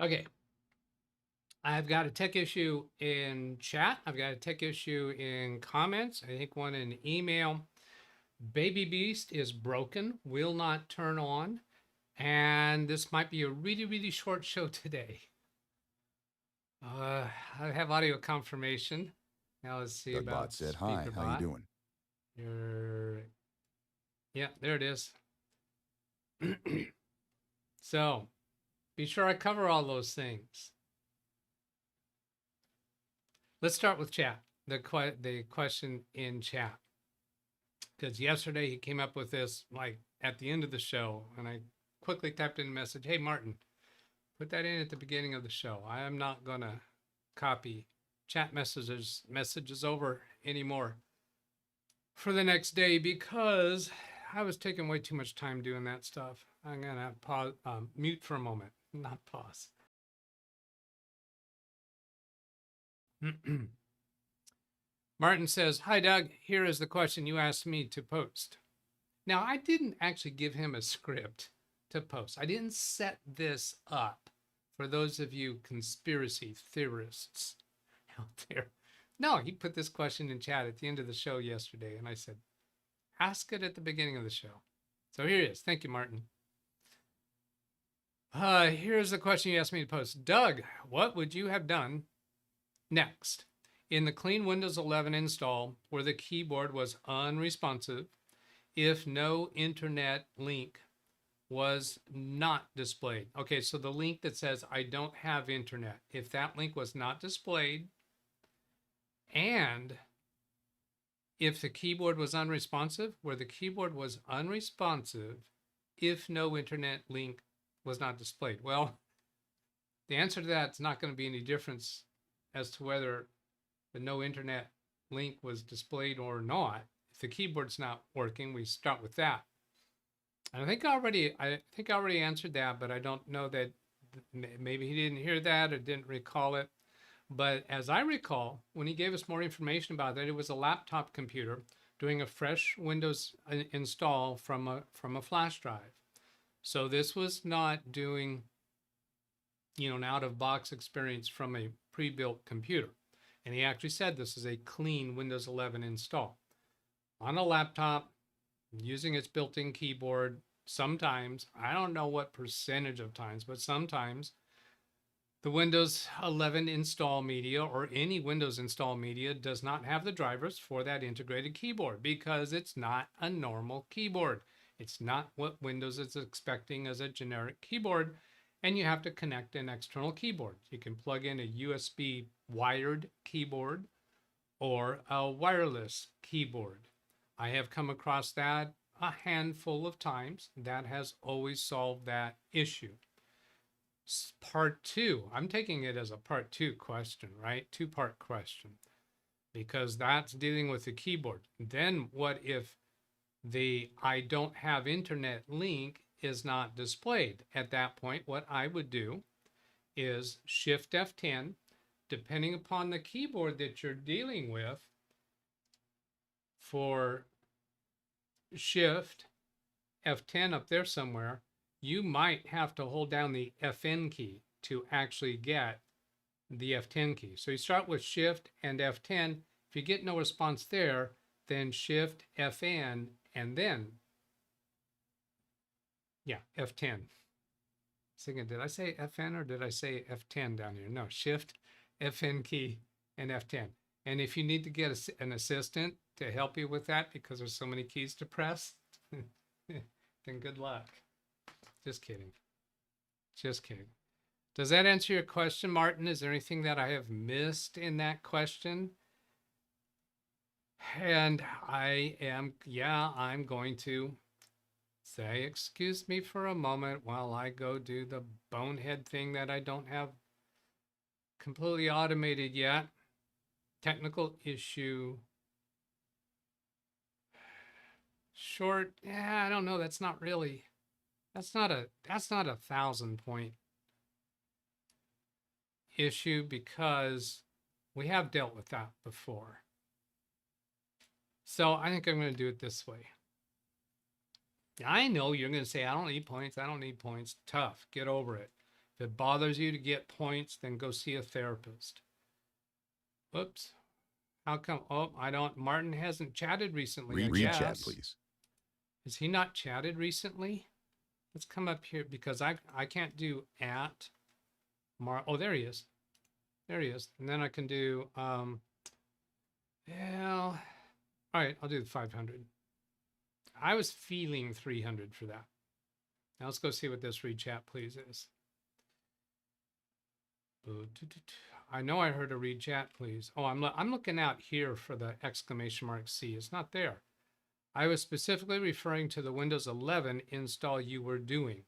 Okay. I've got a tech issue in chat. I've got a tech issue in comments. I think one in email. Baby Beast is broken, will not turn on. And this might be a really, really short show today. I have audio confirmation. Now let's see about DougBot said, "Hi, how you SpeakerBot. doing?" Yeah, there it is. So be sure I cover all those things. Let's start with chat. The question in chat, because yesterday he came up with this like at the end of the show, and I quickly typed in a message. Hey Martin, put that in at the beginning of the show. I am not gonna copy chat messages over anymore for the next day because I was taking way too much time doing that stuff. I'm gonna pause, mute for a moment, not pause. Martin says, "Hi Doug, here is the question you asked me to post." Now I didn't actually give him a script to post. I didn't set this up for those of you conspiracy theorists out there. No, he put this question in chat at the end of the show yesterday, and I said, ask it at the beginning of the show. So here it is. Thank you, Martin. Here's the question you asked me to post. Doug, what would you have done next in the clean Windows 11 install where the keyboard was unresponsive if no internet link was not displayed? Okay, so the link that says I don't have internet, if that link was not displayed, and if the keyboard was unresponsive, where the keyboard was unresponsive if no internet link was not displayed. Well, the answer to that is not going to be any difference as to whether the no internet link was displayed or not. If the keyboard's not working, we start with that. And I think I already answered that, but I don't know that maybe he didn't hear that or didn't recall it. But as I recall, when he gave us more information about that, it was a laptop computer doing a fresh Windows install from a flash drive. So this was not doing, an out-of-box experience from a pre-built computer. And he actually said this is a clean Windows 11 install on a laptop using its built-in keyboard. Sometimes, I don't know what percentage of times, but sometimes the Windows 11 install media or any Windows install media does not have the drivers for that integrated keyboard because it's not a normal keyboard. It's not what Windows is expecting as a generic keyboard, and you have to connect an external keyboard. You can plug in a USB wired keyboard or a wireless keyboard. I have come across that a handful of times. That has always solved that issue. Part two, I'm taking it as a part two question, right? Two-part question, because that's dealing with the keyboard. Then what if the I don't have internet link is not displayed? At that point, what I would do is Shift F10, depending upon the keyboard that you're dealing with. For Shift F10 up there somewhere, you might have to hold down the FN key to actually get the F10 key. So you start with Shift and F10. If you get no response there, then Shift FN and then, F10. Thinking, did I say FN or did I say F10 down here? No, Shift, FN key, and F10. And if you need to get an assistant to help you with that because there's so many keys to press, then good luck. Just kidding. Just kidding. Does that answer your question, Martin? Is there anything that I have missed in that question? And I'm going to say, excuse me for a moment while I go do the bonehead thing that I don't have completely automated yet. Technical issue. Short, I don't know. That's not a 1,000-point issue because we have dealt with that before. So I think I'm going to do it this way. I know you're going to say, I don't need points. Tough. Get over it. If it bothers you to get points, then go see a therapist. Whoops. How come? Oh, I don't. Martin hasn't chatted recently. Read chat, please. Is he not chatted recently? Let's come up here because I can't do at Oh, there he is. There he is. And then I can do well. All right, I'll do the 500. I was feeling 300 for that. Now let's go see what this read chat please is. I know I heard a read chat please. Oh, I'm looking out here for the exclamation mark C. It's not there. I was specifically referring to the Windows 11 install you were doing.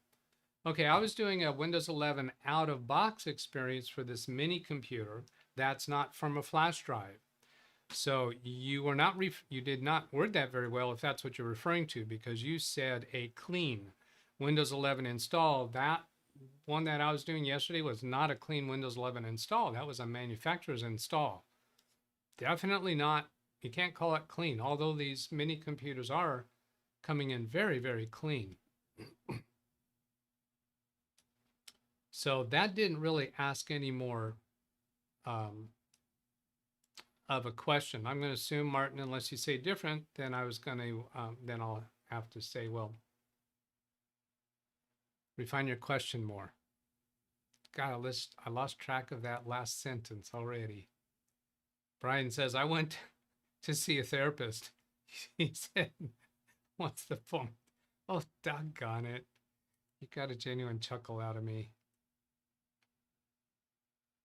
Okay, I was doing a Windows 11 out-of-box experience for this mini computer. That's not from a flash drive. So you were not you did not word that very well if that's what you're referring to, because you said a clean Windows 11 install. That one that I was doing yesterday was not a clean Windows 11 install. That was a manufacturer's install. Definitely not. You can't call it clean, although these mini computers are coming in very, very clean. So that didn't really ask any more of a question. I'm going to assume, Martin, unless you say different, then then I'll have to say, well, refine your question more. God, I lost track of that last sentence already. Brian says, I went to see a therapist. He said, what's the point? Oh, doggone it. You got a genuine chuckle out of me.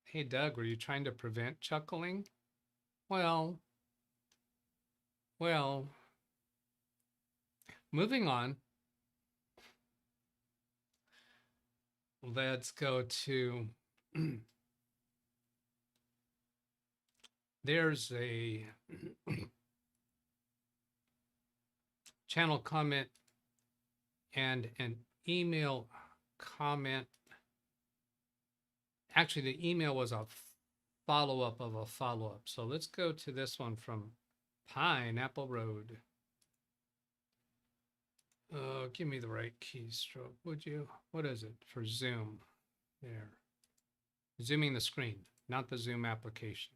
Hey, Doug, were you trying to prevent chuckling? Well, moving on. Let's go to, there's a channel comment and an email comment. Actually, the email was a follow-up of a follow-up. So let's go to this one from Pineapple Road. Give me the right keystroke, would you? What is it for Zoom? There. Zooming the screen, not the Zoom application.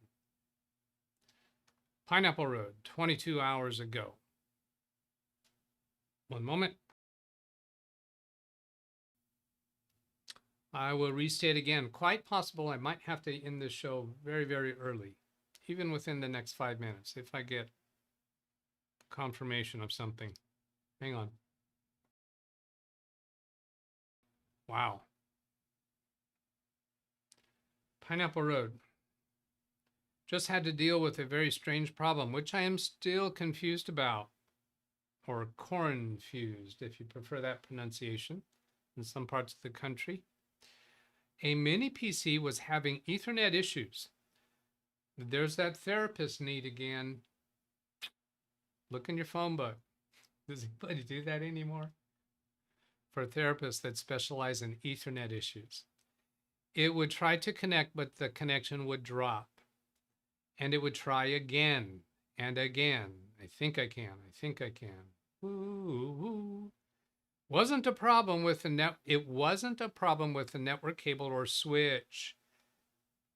Pineapple Road, 22 hours ago. One moment. I will restate again. Quite possible I might have to end this show very, very early, even within the next 5 minutes, if I get confirmation of something. Hang on. Wow. Pineapple Road. Just had to deal with a very strange problem, which I am still confused about, or cornfused, if you prefer that pronunciation, in some parts of the country. A mini PC was having Ethernet issues. There's that therapist need again. Look in your phone book. Does anybody do that anymore? For therapists that specialize in Ethernet issues. It would try to connect, but the connection would drop. And it would try again and again. I think I can. Ooh. Wasn't a problem with the it wasn't a problem with the network cable or switch,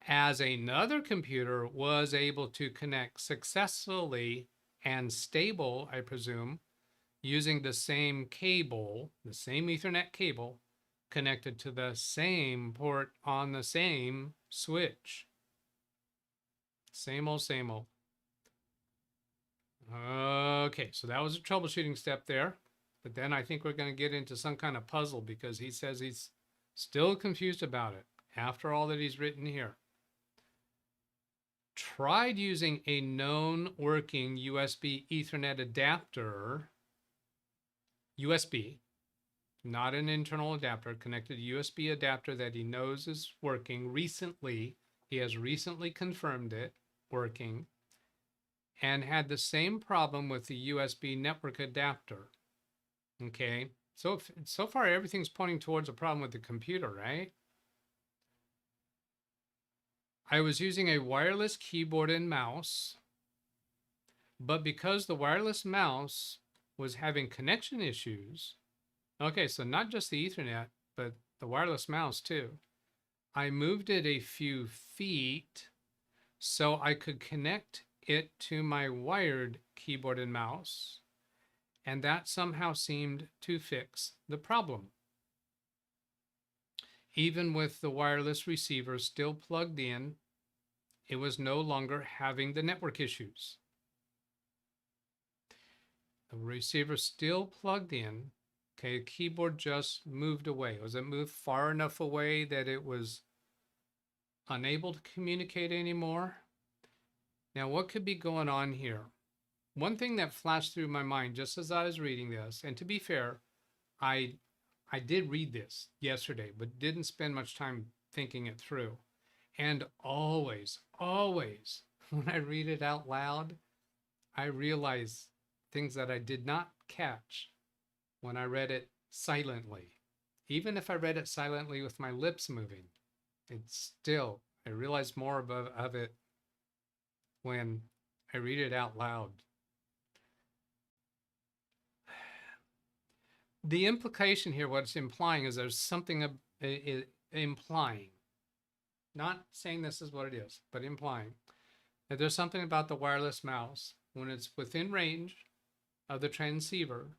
as another computer was able to connect successfully and stable, I presume, using the same cable, the same Ethernet cable, connected to the same port on the same switch. Same old, same old. Okay, so that was a troubleshooting step there. But then I think we're going to get into some kind of puzzle, because he says he's still confused about it after all that he's written here. Tried using a known working USB Ethernet adapter, USB, not an internal adapter, connected USB adapter that he knows is working recently. He has recently confirmed it working, and had the same problem with the USB network adapter. Okay, so far everything's pointing towards a problem with the computer, right? I was using a wireless keyboard and mouse, but because the wireless mouse was having connection issues, okay, so not just the Ethernet, but the wireless mouse too, I moved it a few feet so I could connect it to my wired keyboard and mouse, and that somehow seemed to fix the problem. Even with the wireless receiver still plugged in, it was no longer having the network issues. The receiver still plugged in. Okay, the keyboard just moved away. Was it moved far enough away that it was unable to communicate anymore? Now, what could be going on here? One thing that flashed through my mind just as I was reading this, and to be fair, I did read this yesterday, but didn't spend much time thinking it through. And always, always, when I read it out loud, I realize things that I did not catch when I read it silently. Even if I read it silently with my lips moving, it's still, I realize more of it when I read it out loud. The implication here, what it's implying is there's something implying, not saying this is what it is, but implying that there's something about the wireless mouse when it's within range of the transceiver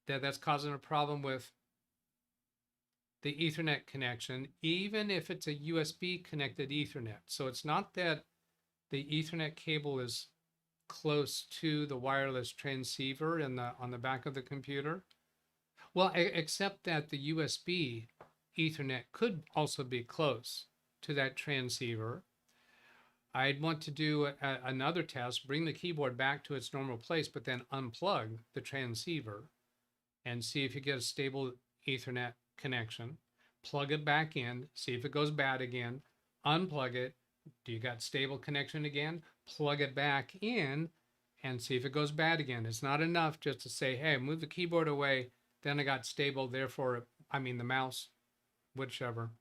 that's causing a problem with the Ethernet connection, even if it's a USB connected Ethernet. So it's not that the Ethernet cable is close to the wireless transceiver on the back of the computer. Well, except that the USB Ethernet could also be close to that transceiver. I'd want to do another test, bring the keyboard back to its normal place, but then unplug the transceiver and see if you get a stable Ethernet connection. Plug it back in, see if it goes bad again, unplug it. Do you got stable connection again? Plug it back in and see if it goes bad again. It's not enough just to say, hey, move the keyboard away, then I got stable, therefore, I mean the mouse, whichever.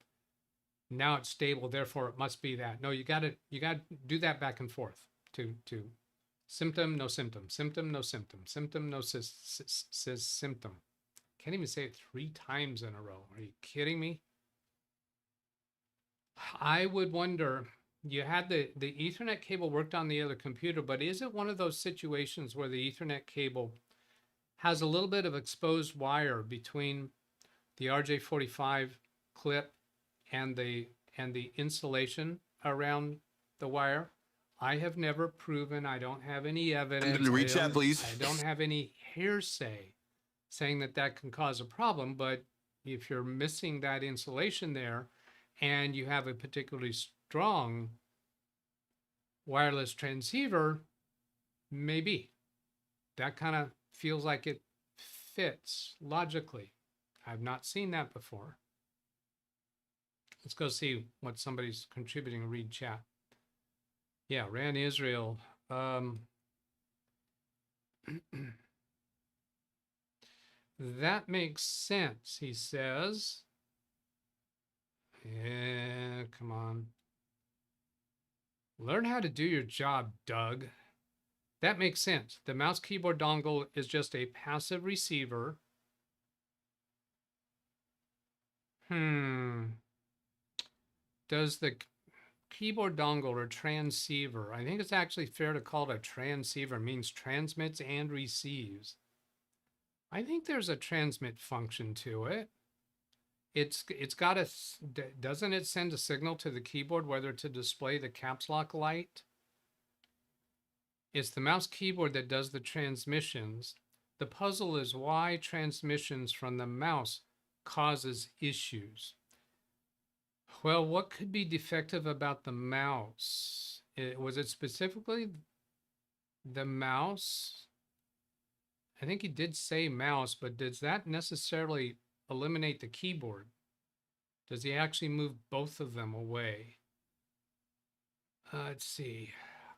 Now it's stable, therefore it must be that. No, you got to do that back and forth to symptom, no symptom, symptom, no symptom, symptom, no symptom. Can't even say it 3 times in a row. Are you kidding me? I would wonder, you had the Ethernet cable worked on the other computer, but is it one of those situations where the Ethernet cable has a little bit of exposed wire between the RJ45 clip and the insulation around the wire? I have never proven, I don't have any evidence. Read chat, please. I don't have any hearsay saying that can cause a problem, but if you're missing that insulation there and you have a particularly strong wireless transceiver, maybe. That kind of feels like it fits logically. I've not seen that before. Let's go see what somebody's contributing. Read chat. Yeah, ran Israel. That makes sense, he says. Yeah, come on. Learn how to do your job, Doug. That makes sense. The mouse keyboard dongle is just a passive receiver. Does the keyboard dongle or transceiver, I think it's actually fair to call it a transceiver, means transmits and receives. I think there's a transmit function to it. It's got a, doesn't it send a signal to the keyboard whether to display the caps lock light? It's the mouse keyboard that does the transmissions. The puzzle is why transmissions from the mouse causes issues. Well, what could be defective about the mouse? Was it specifically the mouse? I think he did say mouse, but does that necessarily eliminate the keyboard? Does he actually move both of them away? Let's see.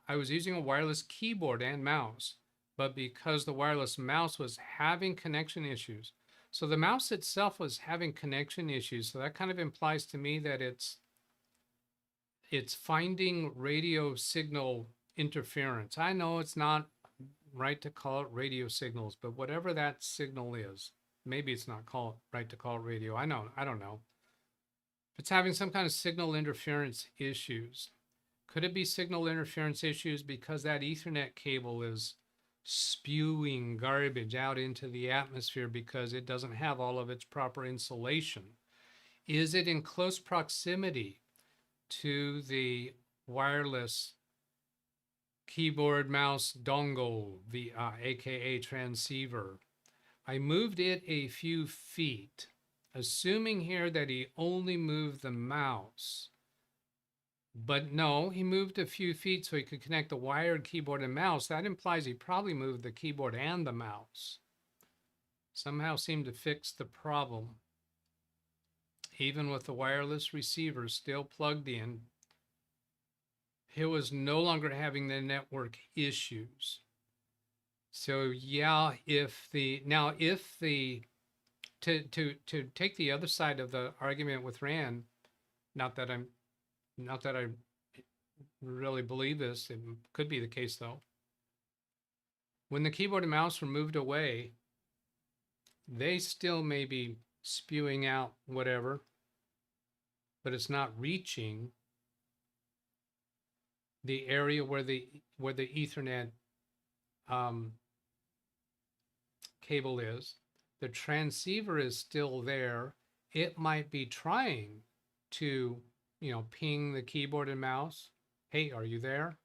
I was using a wireless keyboard and mouse, but because the wireless mouse was having connection issues, so the mouse itself was having connection issues. So that kind of implies to me that it's finding radio signal interference. I know it's not right to call it radio signals, but whatever that signal is, maybe it's not right to call it radio. I don't know. If it's having some kind of signal interference issues, could it be signal interference issues because that Ethernet cable is spewing garbage out into the atmosphere because it doesn't have all of its proper insulation? Is it in close proximity to the wireless keyboard mouse dongle, aka transceiver? I moved it a few feet, assuming here that he only moved the mouse. But no, he moved a few feet so he could connect the wired keyboard and mouse. That implies he probably moved the keyboard and the mouse. Somehow seemed to fix the problem. Even with the wireless receiver still plugged in, he was no longer having the network issues. So yeah, to take the other side of the argument with Rand, not that I really believe this, it could be the case though. When the keyboard and mouse were moved away, they still may be spewing out whatever, but it's not reaching the area where the Ethernet cable is. The transceiver is still there. It might be trying to, ping the keyboard and mouse. Hey, are you there?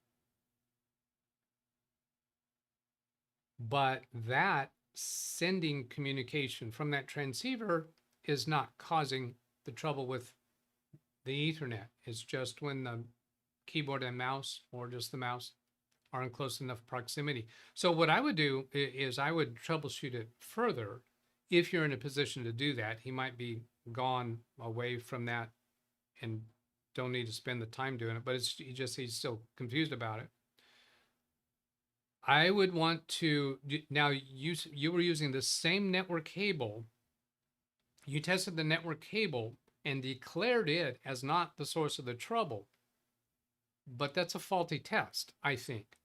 But that sending communication from that transceiver is not causing the trouble with the Ethernet. It's just when the keyboard and mouse, or just the mouse, are in close enough proximity. So what I would do is I would troubleshoot it further. If you're in a position to do that, he might be gone away from that and don't need to spend the time doing it, but he's still confused about it. I would want to, now you were using the same network cable. You tested the network cable and declared it as not the source of the trouble. But that's a faulty test, I think.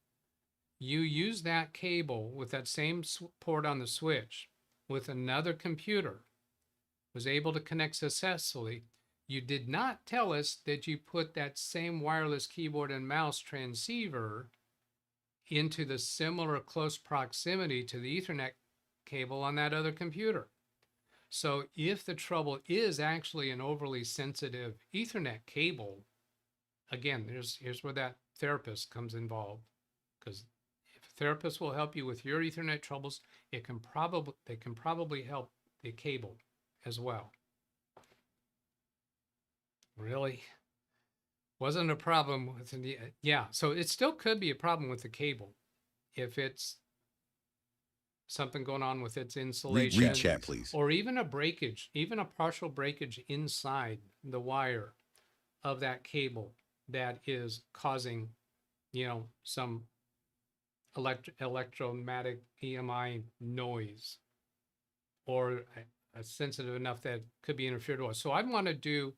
You use that cable with that same port on the switch with another computer, was able to connect successfully. You did not tell us that you put that same wireless keyboard and mouse transceiver into the similar close proximity to the Ethernet cable on that other computer. So if the trouble is actually an overly sensitive Ethernet cable, again, here's where that therapist comes involved, because if a therapist will help you with your Ethernet troubles, they can probably help the cable as well. Really? Wasn't a problem with the, yeah, so it still could be a problem with the cable if it's something going on with its insulation. Read chat, please. Or even a breakage, even a partial breakage inside the wire of that cable that is causing, some electromagnetic EMI noise, or sensitive enough that could be interfered with. So I'd want to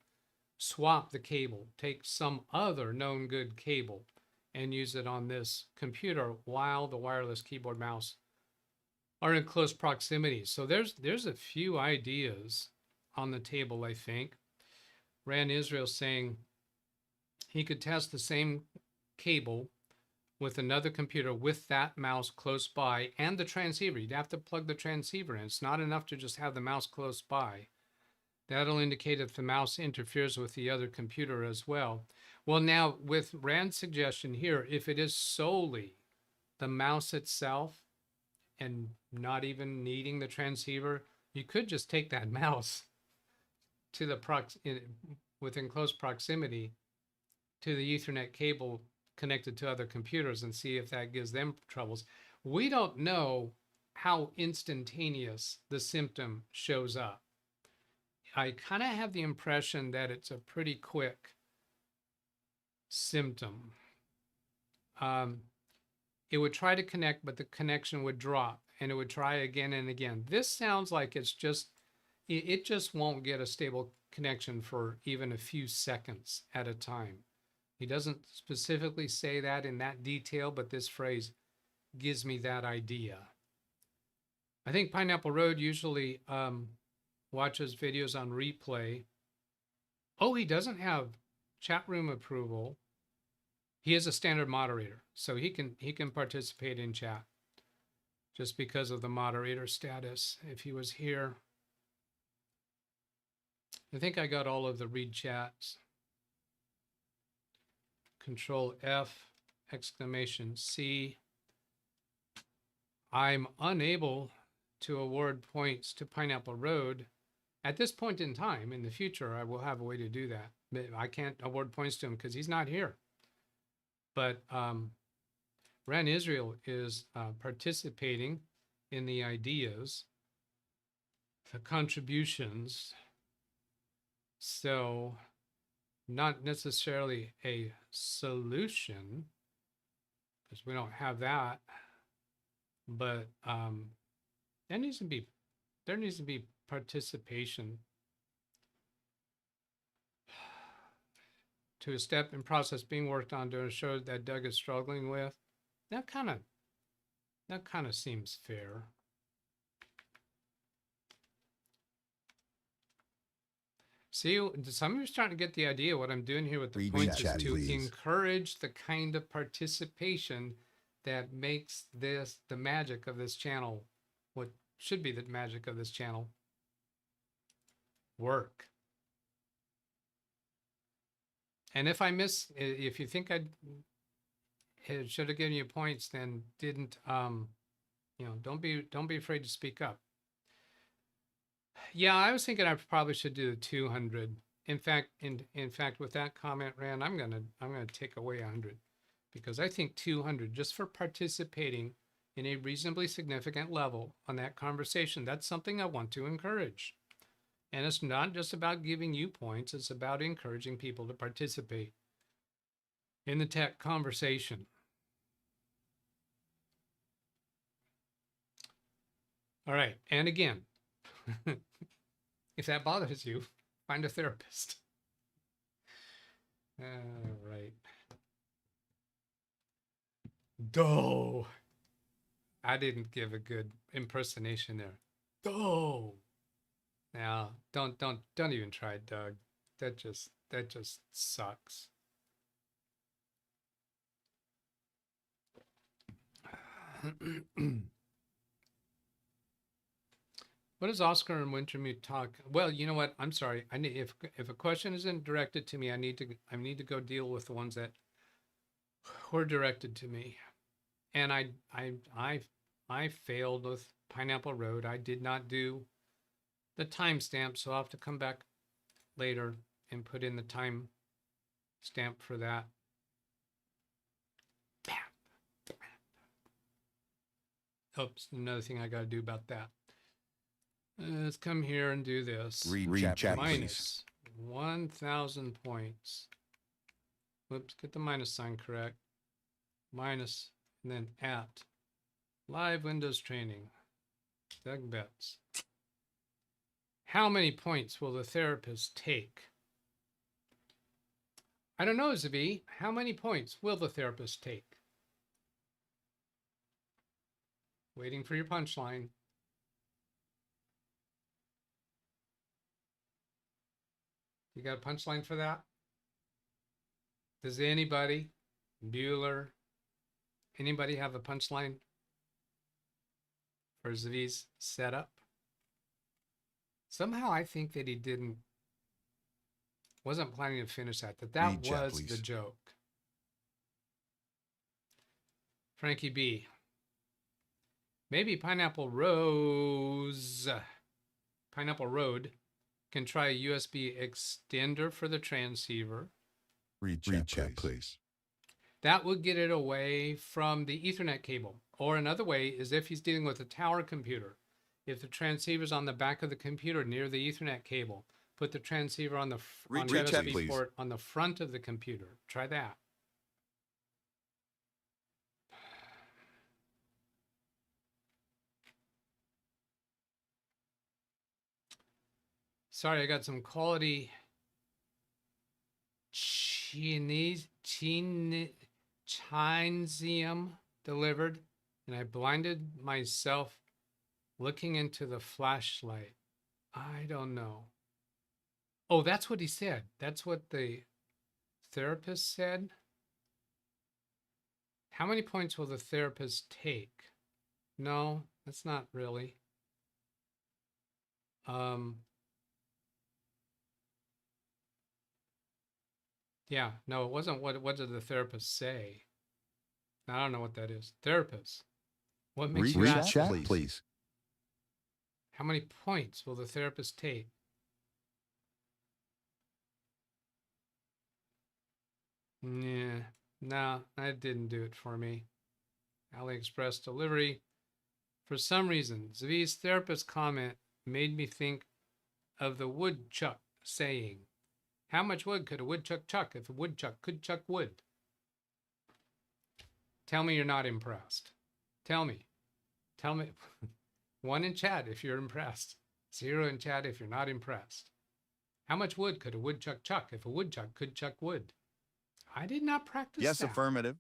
swap the cable, take some other known good cable and use it on this computer while the wireless keyboard mouse are in close proximity. So there's a few ideas on the table, I think. Rand Israel saying he could test the same cable with another computer with that mouse close by and the transceiver. You'd have to plug the transceiver in. It's not enough to just have the mouse close by. That'll indicate if the mouse interferes with the other computer as well. Well, now with Rand's suggestion here, if it is solely the mouse itself and not even needing the transceiver, you could just take that mouse to the within close proximity to the Ethernet cable connected to other computers and see if that gives them troubles. We don't know how instantaneous the symptom shows up. I kind of have the impression that it's a pretty quick symptom. It would try to connect, but the connection would drop, and it would try again and again. This sounds like it just won't get a stable connection for even a few seconds at a time. He doesn't specifically say that in that detail, but this phrase gives me that idea. I think Pineapple Road usually watches videos on replay Oh, he doesn't have chat room approval. He is a standard moderator, so he can participate in chat just because of the moderator status. If he was here, I think I got all of the read chats. Control F, exclamation C. I'm unable to award points to Pineapple Road. At this point in time, in the future, I will have a way to do that. But I can't award points to him because he's not here. But Ran Israel is participating in the ideas, the contributions. So not necessarily a solution, because we don't have that, but there needs to be participation to a step in process being worked on to show that Doug is struggling with. That kind of seems fair. See, some of you are starting to get the idea. What I'm doing here with the points is to encourage the kind of participation that makes this the magic of this channel, what should be the magic of this channel, work. And if I miss, if you think I should have given you points, then didn't, you know, don't be afraid to speak up. Yeah, I was thinking I probably should do the 200. In fact, with that comment, Rand, I'm gonna take away 100, because I think 200 just for participating in a reasonably significant level on that conversation. That's something I want to encourage. And it's not just about giving you points, it's about encouraging people to participate in the tech conversation. All right, and again, if that bothers you, find a therapist. All right. Doh. I didn't give a good impersonation there. Doh. Now, don't even try, Doug. That just sucks. What does Oscar and Wintermute talk? Well, you know what? I'm sorry. I need, if a question isn't directed to me, I need to go deal with the ones that were directed to me. And I failed with Pineapple Road. I did not do the timestamp, so I'll have to come back later and put in the time stamp for that. Oops, another thing I got to do about that. Let's come here and do this. Read chat, minus 1,000 points. Whoops, get the minus sign correct. Minus, and then at Live Windows Training, DougBetts. How many points will the therapist take? I don't know, Zavi. How many points will the therapist take? Waiting for your punchline. You got a punchline for that? Does anybody, Bueller, anybody have a punchline for Zavi's setup? Somehow I think that he wasn't planning to finish that was the joke. Frankie B. Maybe Pineapple Road can try a USB extender for the transceiver. Read chat, please. That would get it away from the Ethernet cable. Or another way is if he's dealing with a tower computer. If the transceiver's on the back of the computer near the Ethernet cable, put the transceiver on the USB port on the front of the computer. Try that. Sorry, I got some quality chinesium delivered, and I blinded myself looking into the flashlight. I don't know. Oh, that's what he said. That's what the therapist said. How many points will the therapist take? No, that's not really. Yeah, no, it wasn't. What did the therapist say? I don't know what that is. Therapist. What makes you Read ask chat, that? please. How many points will the therapist take? Yeah, no, that didn't do it for me. AliExpress delivery. For some reason, Zvi's therapist comment made me think of the woodchuck saying, how much wood could a woodchuck chuck if a woodchuck could chuck wood? Tell me you're not impressed. Tell me. Tell me. 1 in chat if you're impressed. 0 in chat if you're not impressed. How much wood could a woodchuck chuck if a woodchuck could chuck wood? I did not practice Yes, that. affirmative.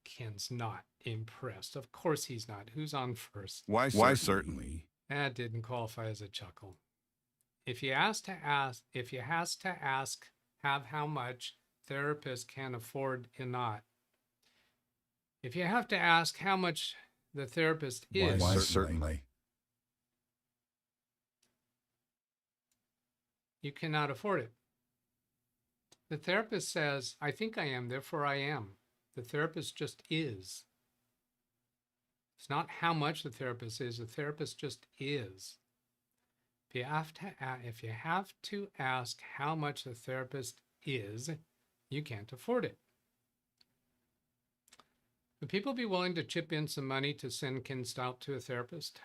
Ken's not impressed. Of course he's not. Who's on first? Why Certainly. That didn't qualify as a chuckle. If you has to ask, have how much therapist can afford and not. If you have to ask how much the therapist is, Why certainly. you cannot afford it. The therapist says, I think I am, therefore I am. The therapist just is. It's not how much the therapist is. The therapist just is. If you have to ask how much the therapist is, you can't afford it. Would people be willing to chip in some money to send Ken Stout to a therapist?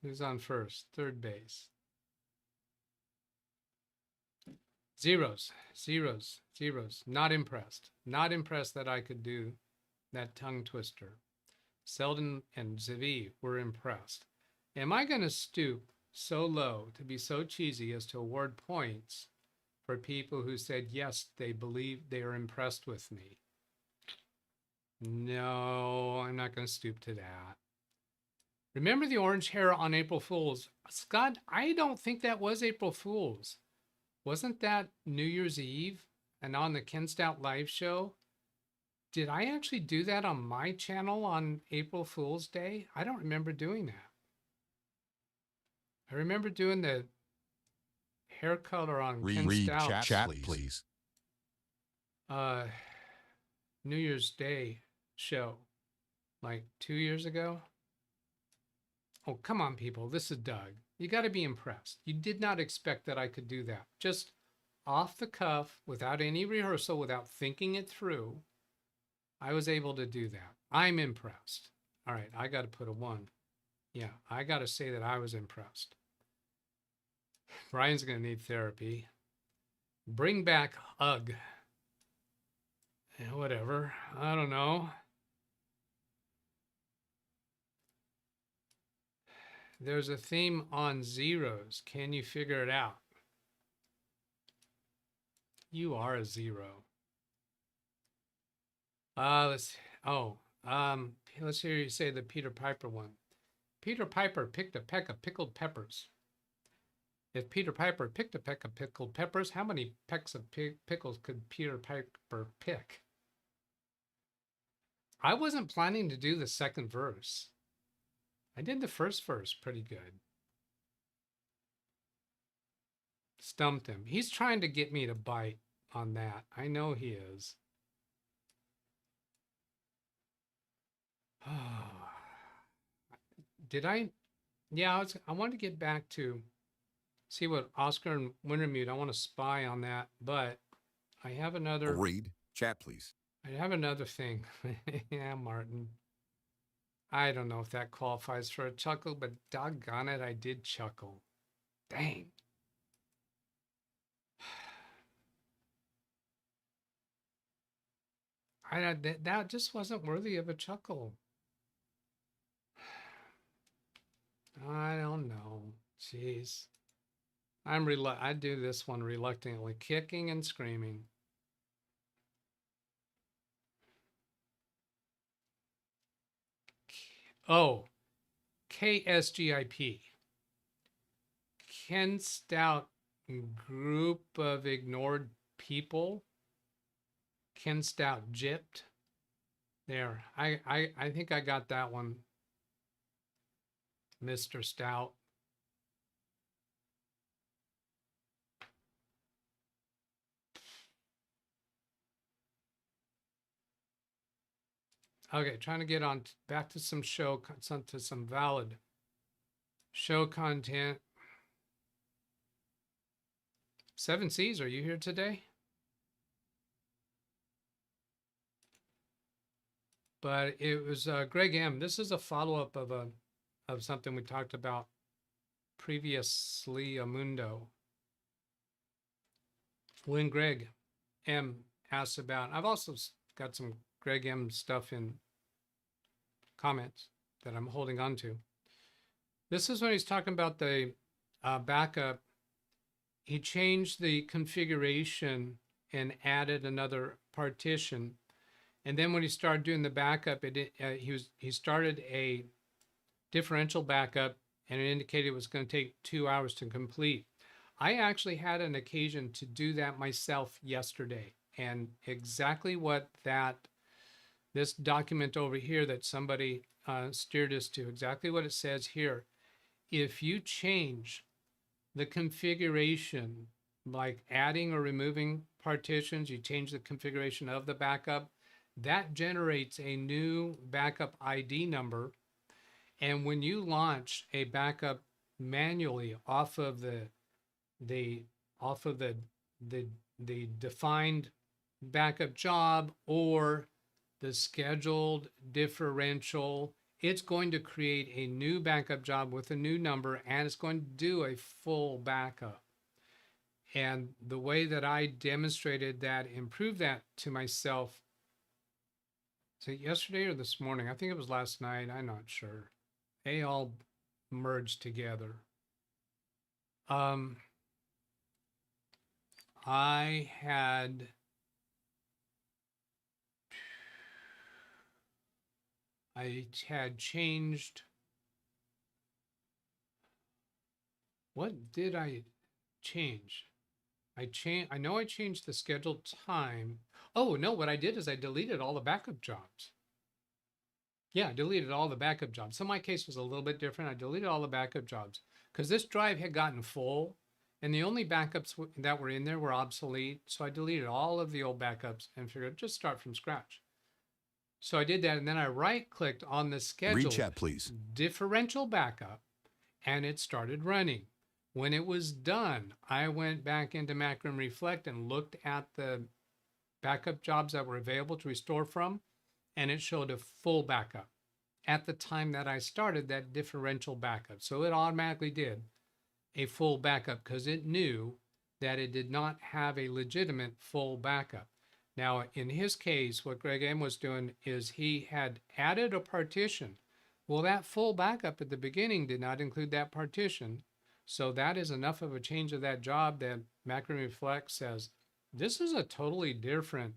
Who's on first? Third base. Zeros, zeros, zeros. Not impressed. Not impressed that I could do that tongue twister. Selden and Zvi were impressed. Am I going to stoop so low to be so cheesy as to award points for people who said, yes, they believe they are impressed with me? No, I'm not going to stoop to that. Remember the orange hair on April Fool's? Scott, I don't think that was April Fool's. Wasn't that New Year's Eve and on the Ken Stout live show? Did I actually do that on my channel on April Fool's Day? I don't remember doing that. I remember doing the hair color on Ken Read Stout. chat, please. New Year's Day show, like 2 years ago. Oh, come on, people. This is Doug. You got to be impressed. You did not expect that I could do that. Just off the cuff, without any rehearsal, without thinking it through, I was able to do that. I'm impressed. All right, I got to put a 1. Yeah, I got to say that I was impressed. Brian's going to need therapy. Bring back UGG. Yeah, whatever. I don't know. There's a theme on zeros. Can you figure it out? You are a 0. Let's hear you say the Peter Piper one. Peter Piper picked a peck of pickled peppers. If Peter Piper picked a peck of pickled peppers, how many pecks of pickles could Peter Piper pick? I wasn't planning to do the second verse. I did the first verse pretty good. Stumped him. He's trying to get me to bite on that. I know he is. Did I? Yeah, I wanted to get back to see what Oscar and Wintermute, I want to spy on that, but I have another. Read chat, please. I have another thing. Yeah, Martin. I don't know if that qualifies for a chuckle, but doggone it, I did chuckle. Dang. That just wasn't worthy of a chuckle. I don't know. Jeez. I do this one reluctantly, kicking and screaming. Oh, KSGIP. Ken Stout group of ignored people. Ken Stout gypped. There. I think I got that one. Mr. Stout. Okay, trying to get on back to some some valid show content. 7 C's, are you here today? But it was Greg M. This is a follow-up of something we talked about previously, Amundo. When Greg M asked about, I've also got some Greg M stuff in comments that I'm holding on to. This is when he's talking about the backup. He changed the configuration and added another partition. And then when he started doing the backup, he started a differential backup, and it indicated it was going to take 2 hours to complete. I actually had an occasion to do that myself yesterday, and exactly what this document over here that somebody steered us to, exactly what it says here. If you change the configuration, like adding or removing partitions, you change the configuration of the backup, that generates a new backup ID number. And when you launch a backup manually off of the defined backup job or the scheduled differential, it's going to create a new backup job with a new number, and it's going to do a full backup. And the way that I demonstrated that, improved that to myself, is it yesterday or this morning? I think it was last night. I'm not sure. They all merged together. I had changed. What did I change? I know I changed the scheduled time. Oh, no, what I did is I deleted all the backup jobs. Yeah, I deleted all the backup jobs. So my case was a little bit different. I deleted all the backup jobs because this drive had gotten full, and the only backups that were in there were obsolete. So I deleted all of the old backups and figured just start from scratch. So I did that, and then I right-clicked on the schedule. Read chat, please. Differential backup, and it started running. When it was done, I went back into Macro and Reflect and looked at the backup jobs that were available to restore from, and it showed a full backup at the time that I started that differential backup. So it automatically did a full backup because it knew that it did not have a legitimate full backup. Now, in his case, what Greg M was doing is he had added a partition. Well, that full backup at the beginning did not include that partition. So that is enough of a change of that job that Macro Reflect says, this is a totally different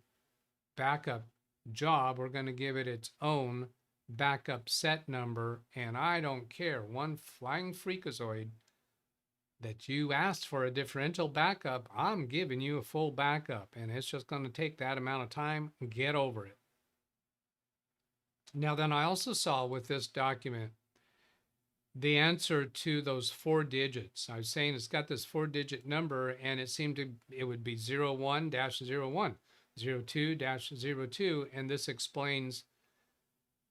backup job. We're going to give it its own backup set number. And I don't care one flying freakazoid that you asked for a differential backup. I'm giving you a full backup, and it's just going to take that amount of time. Get over it. Now, then I also saw with this document the answer to those 4 digits. I was saying it's got this 4-digit number, and it would be 01-01, 02-02, and this explains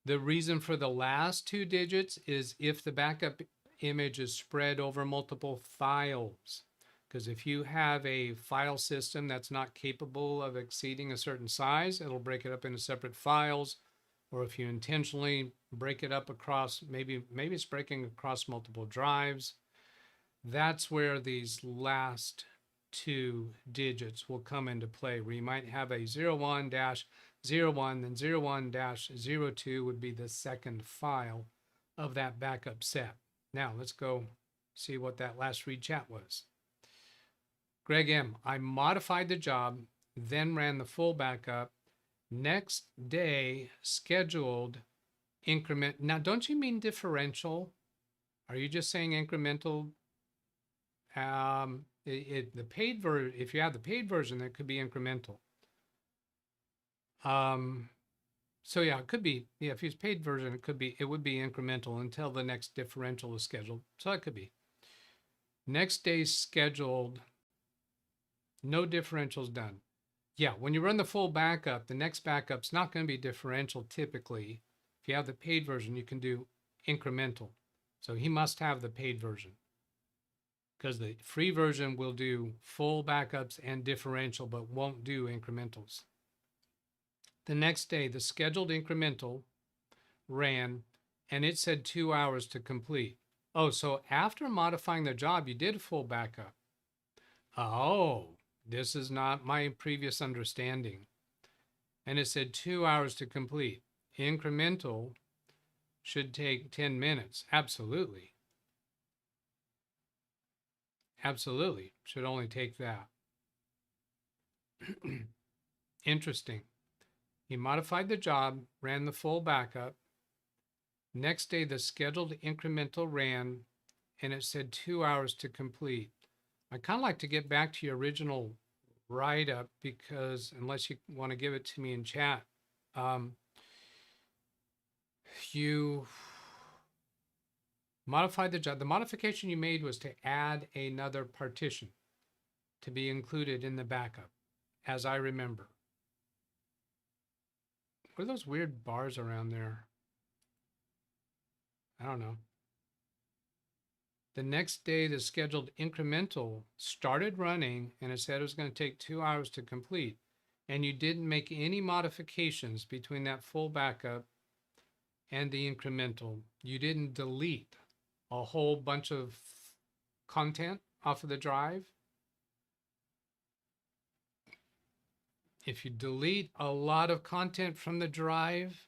the reason for the last 2 digits is if the backup image is spread over multiple files. Because if you have a file system that's not capable of exceeding a certain size, it'll break it up into separate files. Or if you intentionally break it up across, maybe it's breaking across multiple drives, that's where these last 2 digits will come into play, where you might have a 01-01, then 01-02 would be the second file of that backup set. Now let's go see what that last read chat was. Greg M, I modified the job, then ran the full backup. Next day, scheduled increment. Now, don't you mean differential? Are you just saying incremental? The paid version, if you have the paid version, that could be incremental. So yeah, it could be, yeah, if it's paid version, it would be incremental until the next differential is scheduled. So it could be. Next day scheduled, no differentials done. Yeah, when you run the full backup, the next backup's not going to be differential typically. If you have the paid version, you can do incremental. So he must have the paid version, because the free version will do full backups and differential, but won't do incrementals. The next day, the scheduled incremental ran, and it said 2 hours to complete. Oh, so after modifying the job, you did a full backup. Oh, this is not my previous understanding. And it said 2 hours to complete. Incremental should take 10 minutes. Absolutely. Absolutely. Should only take that. Interesting. He modified the job, ran the full backup. Next day, the scheduled incremental ran, and it said 2 hours to complete. I kind of like to get back to your original write-up, because unless you want to give it to me in chat, you modified the job. The modification you made was to add another partition to be included in the backup, as I remember. What are those weird bars around there? I don't know. The next day, the scheduled incremental started running, and it said it was going to take 2 hours to complete. And you didn't make any modifications between that full backup and the incremental. You didn't delete a whole bunch of content off of the drive. If you delete a lot of content from the drive,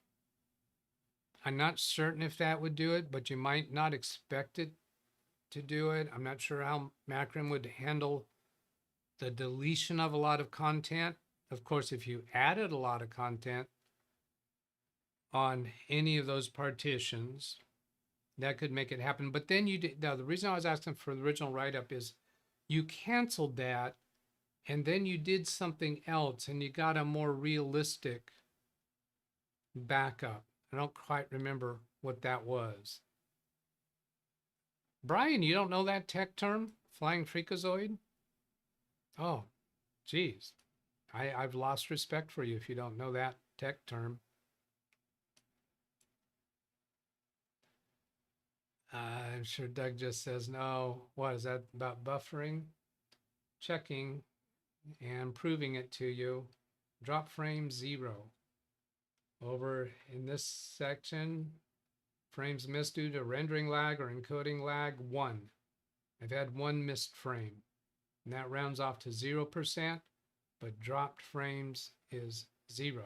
I'm not certain if that would do it, but you might not expect it to do it. I'm not sure how Macron would handle the deletion of a lot of content. Of course, if you added a lot of content on any of those partitions, that could make it happen. But then you did. Now, the reason I was asking for the original write-up is you canceled that, and then you did something else, and you got a more realistic backup. I don't quite remember what that was. Brian, you don't know that tech term, flying freakazoid? Oh, geez. I've lost respect for you if you don't know that tech term. I'm sure Doug just says, no. What is that about buffering? Checking and proving it to you. Drop frame 0. Over in this section, frames missed due to rendering lag or encoding lag, 1. I've had 1 missed frame, and that rounds off to 0%, but dropped frames is 0.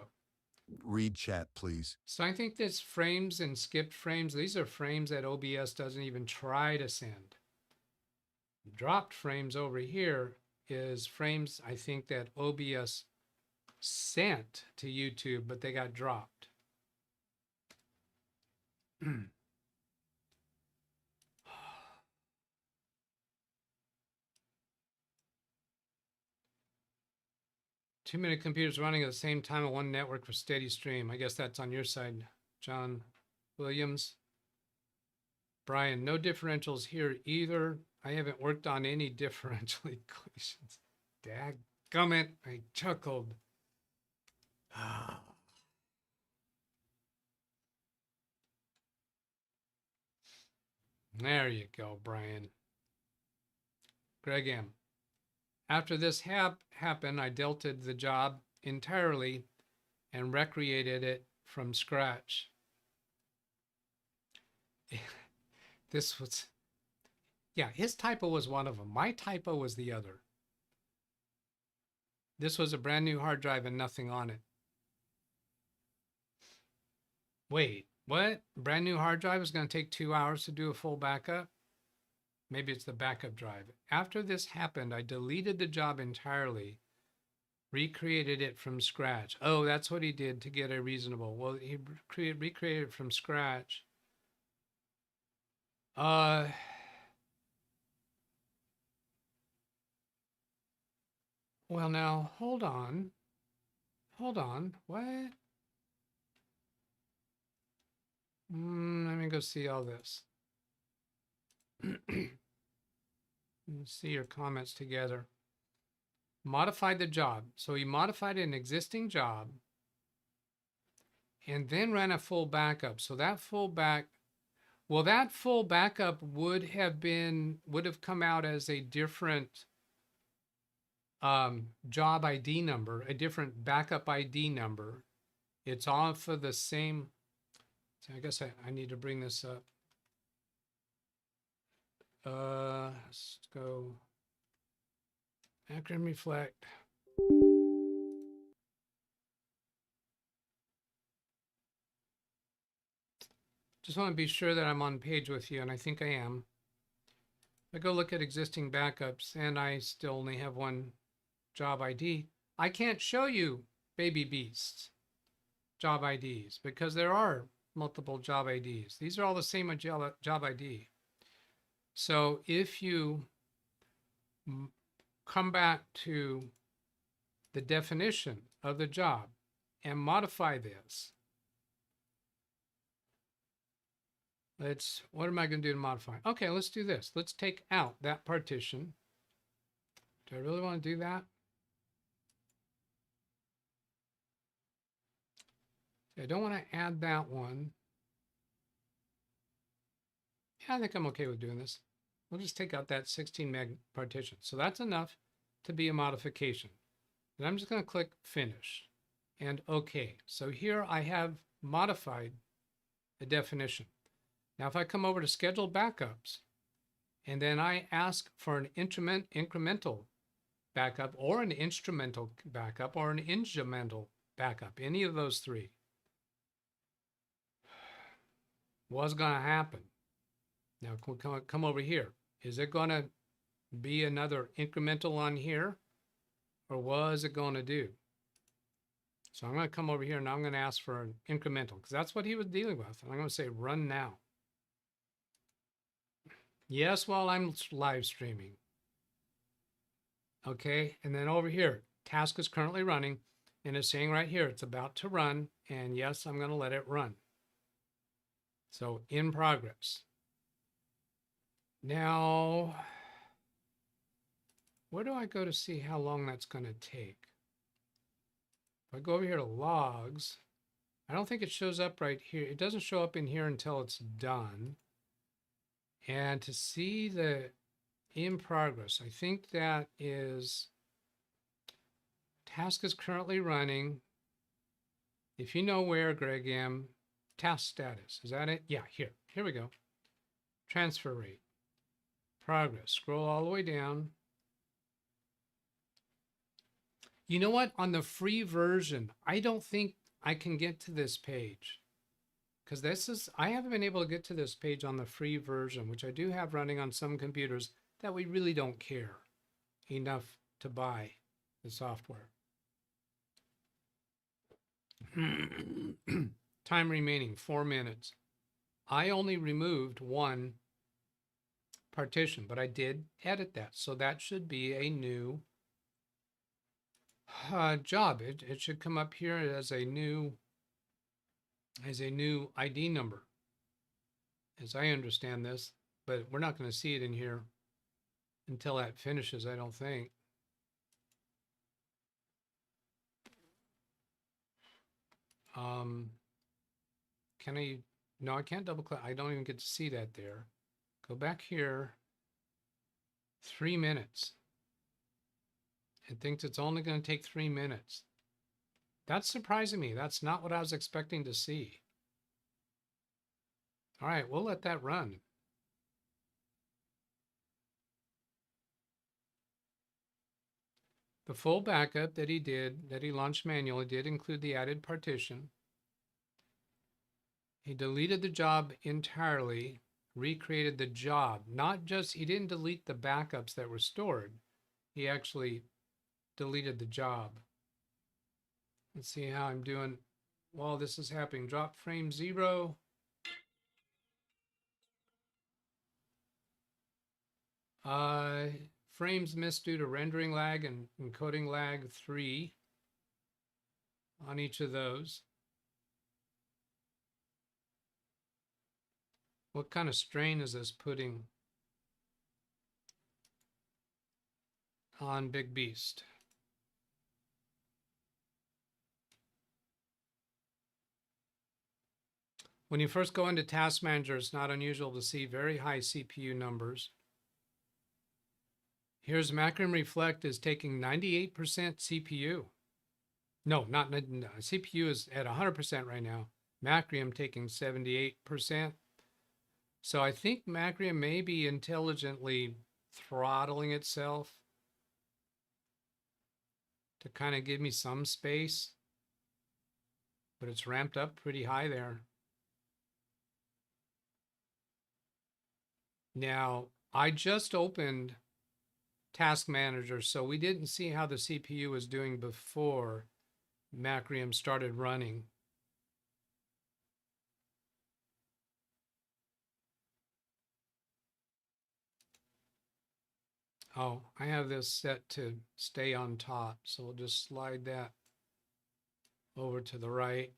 Read chat, please. So I think this frames and skipped frames, these are frames that OBS doesn't even try to send. Dropped frames over here is frames, I think, that OBS sent to YouTube, but they got dropped. 2-minute computers running at the same time on one network for steady stream. I guess that's on your side, John Williams. Brian, no differentials here either. I haven't worked on any differential equations. Dadgummit, I chuckled. There you go, Brian. Greg M. After this happened, I delted the job entirely and recreated it from scratch. This was, yeah, his typo was one of them. My typo was the other. This was a brand new hard drive and nothing on it. Wait, what? Brand new hard drive is going to take 2 hours to do a full backup? Maybe it's the backup drive. After this happened, I deleted the job entirely, recreated it from scratch. Oh, that's what he did to get a reasonable. Well, he recreated it from scratch. Well, now hold on. Hold on. What? Let me go see all this. Let's see your comments together. Modified the job. So he modified an existing job and then ran a full backup. So that full backup would have come out as a different job ID number, a different backup ID number. It's all for the same. So I guess I need to bring this up. Let's go acronym reflect. Just want to be sure that I'm on page with you, and I think I am. I go look at existing backups, and I still only have one job ID. I can't show you baby beasts job IDs because there are multiple job IDs. These are all the same job ID. So if you come back to the definition of the job and modify this, what am I going to do to modify? Okay, let's do this. Let's take out that partition. Do I really want to do that? I don't want to add that one. Yeah, I think I'm okay with doing this. We'll just take out that 16 meg partition. So that's enough to be a modification. And I'm just going to click finish and OK. So here I have modified the definition. Now, if I come over to schedule backups and then I ask for an incremental backup or an instrumental backup or an instrumental backup, any of those three, what's going to happen? Now, come over here. Is it going to be another incremental on here? Or what is it going to do? So I'm going to come over here and I'm going to ask for an incremental because that's what he was dealing with. And I'm going to say run now. Yes, while I'm live streaming. Okay, and then over here, task is currently running and it's saying right here, it's about to run. And yes, I'm going to let it run. So in progress. Now, where do I go to see how long that's going to take? If I go over here to logs, I don't think it shows up right here. It doesn't show up in here until it's done. And to see the in progress, I think that is task is currently running. If you know where, Greg M, task status, is that it? Yeah, here we go. Transfer rate. Progress. Scroll all the way down. You know what? On the free version, I don't think I can get to this page because I haven't been able to get to this page on the free version, which I do have running on some computers that we really don't care enough to buy the software. Time remaining 4 minutes. I only removed one partition, but I did edit that. So that should be a new job. It should come up here as a new ID number, as I understand this, but we're not going to see it in here until that finishes, I don't think. Can I? No, I can't double click. I don't even get to see that there. Go back here. 3 minutes. It thinks it's only going to take 3 minutes. That's surprising me. That's not what I was expecting to see. All right, we'll let that run. The full backup that he launched manually, did include the added partition. He deleted the job entirely, recreated the job. He didn't delete the backups that were stored. He actually deleted the job. Let's see how I'm doing while this is happening. Drop frame 0. Frames missed due to rendering lag and encoding lag 3 on each of those. What kind of strain is this putting on Big Beast? When you first go into Task Manager, it's not unusual to see very high CPU numbers. Here's Macrium Reflect is taking 98% CPU. No, not CPU is at 100% right now. Macrium taking 78%. So I think Macrium may be intelligently throttling itself to kind of give me some space, but it's ramped up pretty high there. Now, I just opened Task Manager, so we didn't see how the CPU was doing before Macrium started running. Oh, I have this set to stay on top, so we'll just slide that over to the right.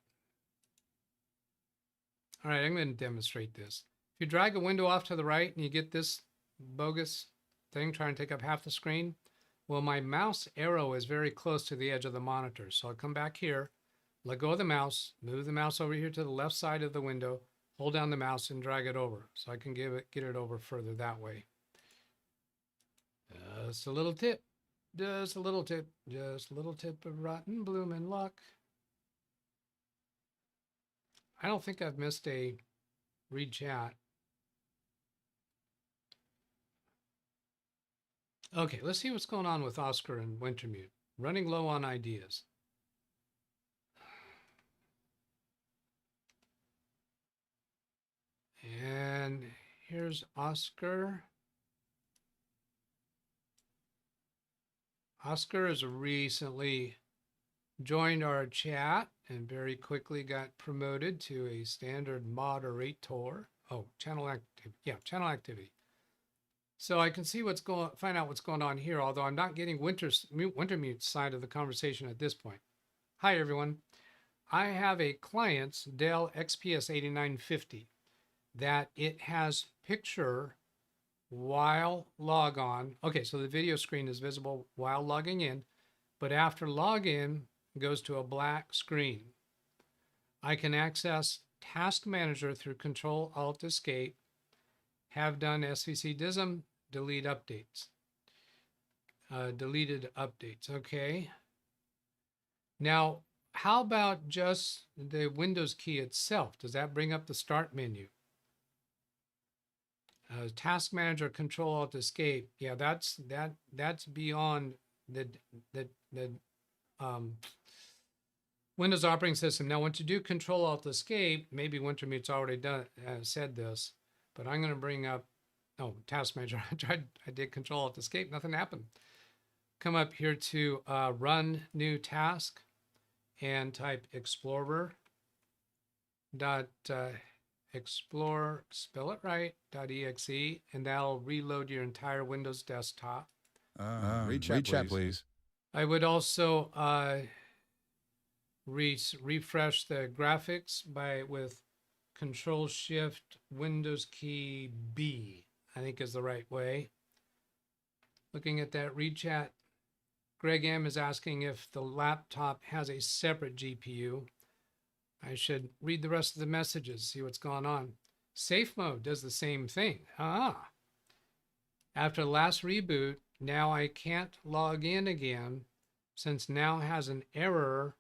All right, I'm going to demonstrate this. If you drag a window off to the right and you get this bogus thing trying to take up half the screen, well, my mouse arrow is very close to the edge of the monitor. So I'll come back here, let go of the mouse, move the mouse over here to the left side of the window, hold down the mouse and drag it over. So I can get it over further that way. Just a little tip, just a little tip, just a little tip of rotten bloomin' luck. I don't think I've missed a read chat. Okay, let's see what's going on with Oscar and Wintermute. Running low on ideas. And here's Oscar. Oscar has recently joined our chat and very quickly got promoted to a standard moderator. Oh, channel activity. Yeah, channel activity. So I can see find out what's going on here, although I'm not getting Wintermute's side of the conversation at this point. Hi, everyone. I have a client's Dell XPS 8950 that it has picture while log on. Okay, so the video screen is visible while logging in, but after login, it goes to a black screen. I can access Task Manager through Control-Alt-Escape, have done SVC DISM, delete updates. Deleted updates, okay. Now, how about just the Windows key itself? Does that bring up the Start menu? Task Manager Control-Alt-Escape, yeah, that's beyond the Windows operating system. Now, once you do Control-Alt-Escape, maybe Wintermute's already said this, but I'm going to bring up, Task Manager. I did Control-Alt-Escape, nothing happened. Come up here to Run New Task and type Explorer Explorer, spell it right, .exe, and that'll reload your entire Windows desktop. Read chat, please. I would also refresh the graphics with Control-Shift Windows key B, I think is the right way. Looking at that read chat, Greg M is asking if the laptop has a separate GPU. I should read the rest of the messages, see what's going on. Safe mode does the same thing. After the last reboot, now I can't log in again since now has an error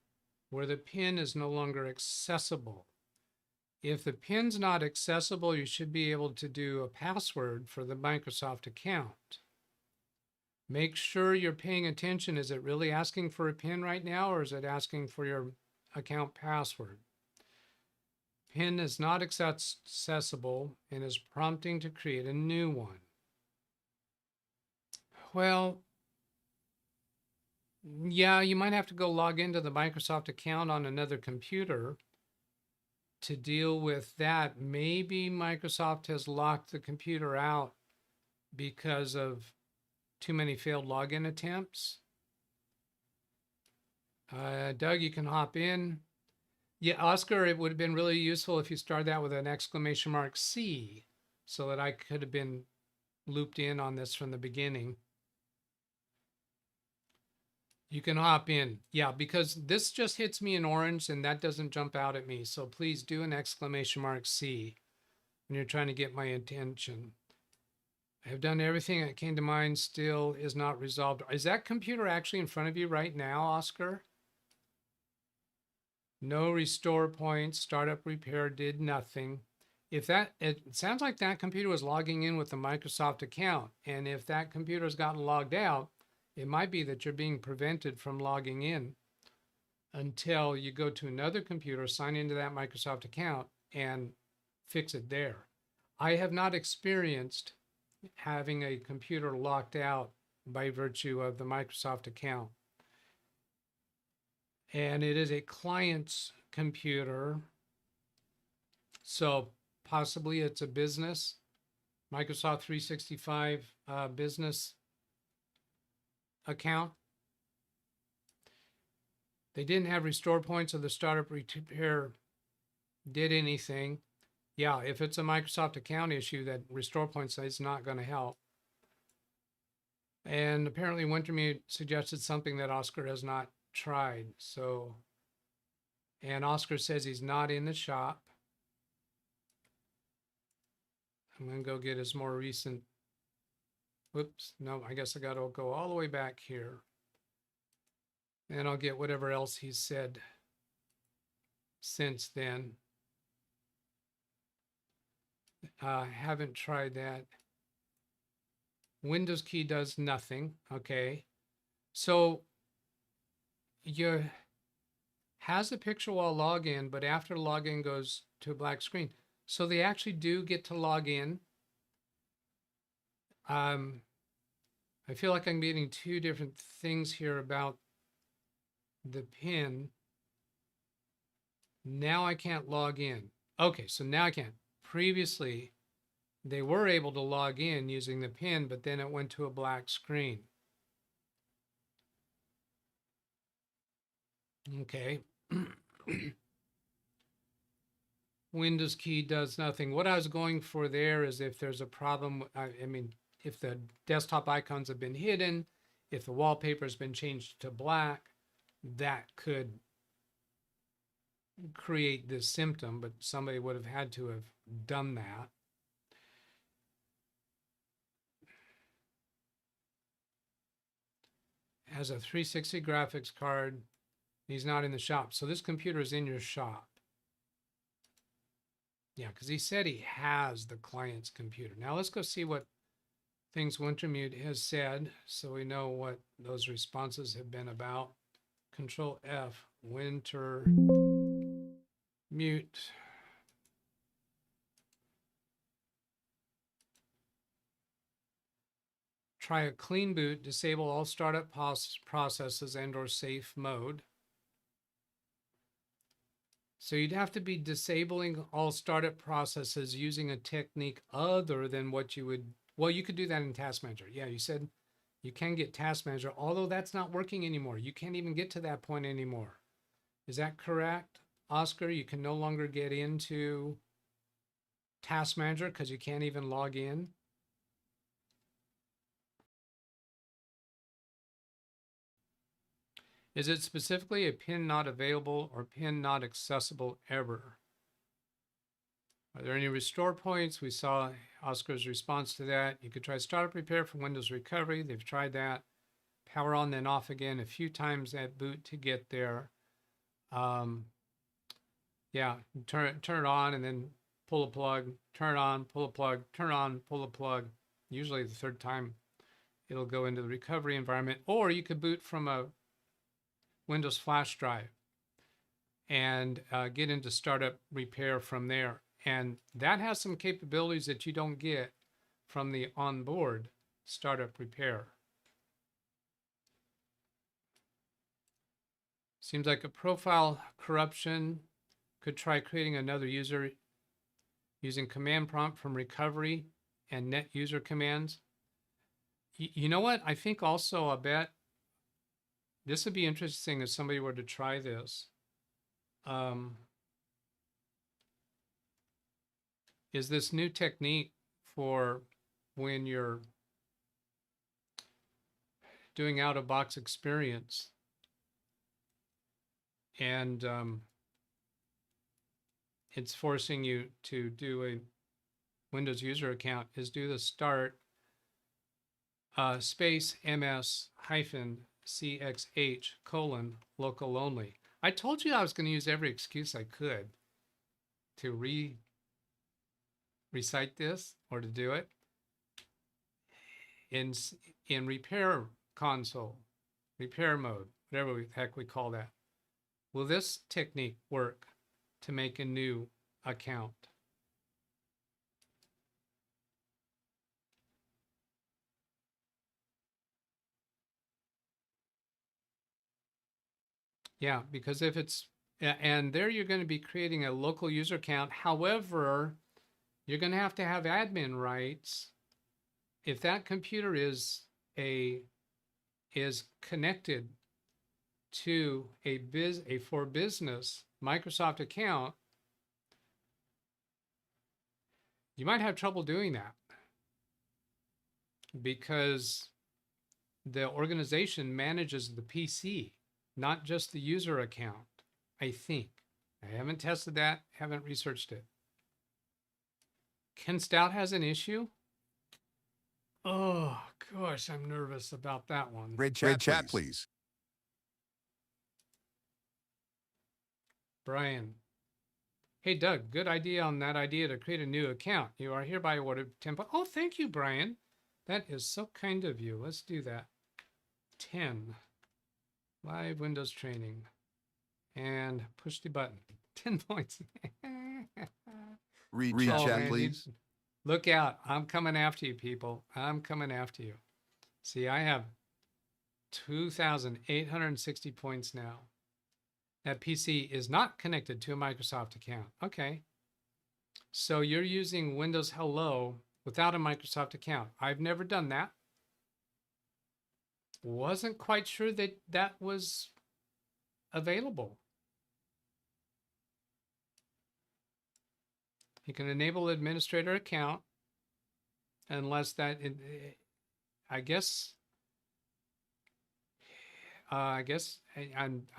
where the PIN is no longer accessible. If the PIN's not accessible, you should be able to do a password for the Microsoft account. Make sure you're paying attention. Is it really asking for a PIN right now, or is it asking for your account password? PIN is not accessible and is prompting to create a new one. Well, yeah, you might have to go log into the Microsoft account on another computer to deal with that. Maybe Microsoft has locked the computer out because of too many failed login attempts. Doug, you can hop in. Yeah, Oscar, it would have been really useful if you started that with an exclamation mark C so that I could have been looped in on this from the beginning. You can hop in. Yeah, because this just hits me in orange and that doesn't jump out at me. So please do an exclamation mark C when you're trying to get my attention. I have done everything that came to mind, still is not resolved. Is that computer actually in front of you right now, Oscar? No restore points, startup repair did nothing. If that, it sounds like that computer was logging in with the Microsoft account. And if that computer has gotten logged out, it might be that you're being prevented from logging in until you go to another computer, sign into that Microsoft account and fix it there. I have not experienced having a computer locked out by virtue of the Microsoft account. And it is a client's computer. So possibly it's a business, Microsoft 365 business account. They didn't have restore points, so the startup repair did anything. Yeah, if it's a Microsoft account issue, that restore points is not going to help. And apparently Wintermute suggested something that Oscar has not tried. So, and Oscar says he's not in the shop. I'm going to go get his more recent. Whoops, no, I guess I got to go all the way back here. And I'll get whatever else he's said since then. Haven't tried that. Windows key does nothing. Okay. So you has a picture while login, but after login goes to a black screen. So they actually do get to log in. I feel like I'm getting two different things here about the PIN. Now I can't log in. Okay, so now I can't. Previously, they were able to log in using the PIN, but then it went to a black screen. Okay. Windows key does nothing. What I was going for there is if there's a problem, I mean, if the desktop icons have been hidden, if the wallpaper has been changed to black, that could create this symptom, but somebody would have had to have done that. Has a 360 graphics card. He's not in the shop. So this computer is in your shop. Yeah, because he said he has the client's computer. Now let's go see what things Wintermute has said so we know what those responses have been about. Control F, Wintermute. Try a clean boot, disable all startup processes and or safe mode. So you'd have to be disabling all startup processes using a technique other than what you would, well, you could do that in Task Manager. Yeah, you said you can get Task Manager, although that's not working anymore. You can't even get to that point anymore. Is that correct, Oscar? You can no longer get into Task Manager because you can't even log in. Is it specifically a PIN not available or PIN not accessible error? Are there any restore points? We saw Oscar's response to that. You could try startup repair for Windows recovery. They've tried that. Power on, then off again a few times at boot to get there. Yeah, turn it on and then pull a plug, turn it on, pull a plug, turn it on, pull a plug. Usually the third time it'll go into the recovery environment. Or you could boot from a Windows flash drive and get into startup repair from there. And that has some capabilities that you don't get from the onboard startup repair. Seems like a profile corruption. Could try creating another user using command prompt from recovery and net user commands. You know what? I think also I bet this would be interesting if somebody were to try this. Is this new technique for when you're doing out-of-box experience and it's forcing you to do a Windows user account, is do the start space ms hyphen cxh colon local only. I told you I was going to use every excuse I could to recite this or to do it. In repair console, repair mode, whatever the heck we call that, will this technique work to make a new account? Yeah, because if it's, and there you're going to be creating a local user account. However, you're going to have admin rights. If that computer is connected to a for business Microsoft account, you might have trouble doing that because the organization manages the PC, not just the user account. I think. I haven't tested that, haven't researched it. Ken Stout has an issue. Oh gosh, I'm nervous about that one. Red chat, please. Brian. Hey, Doug, good idea on that idea to create a new account. You are hereby awarded 10. Oh, thank you, Brian. That is so kind of you. Let's do that. 10. Live Windows training. And push the button. 10 points. Read chat, please. Look out. I'm coming after you, people. I'm coming after you. See, I have 2,860 points now. That PC is not connected to a Microsoft account. Okay. So you're using Windows Hello without a Microsoft account. I've never done that. Wasn't quite sure that that was available. You can enable administrator account unless that, I guess I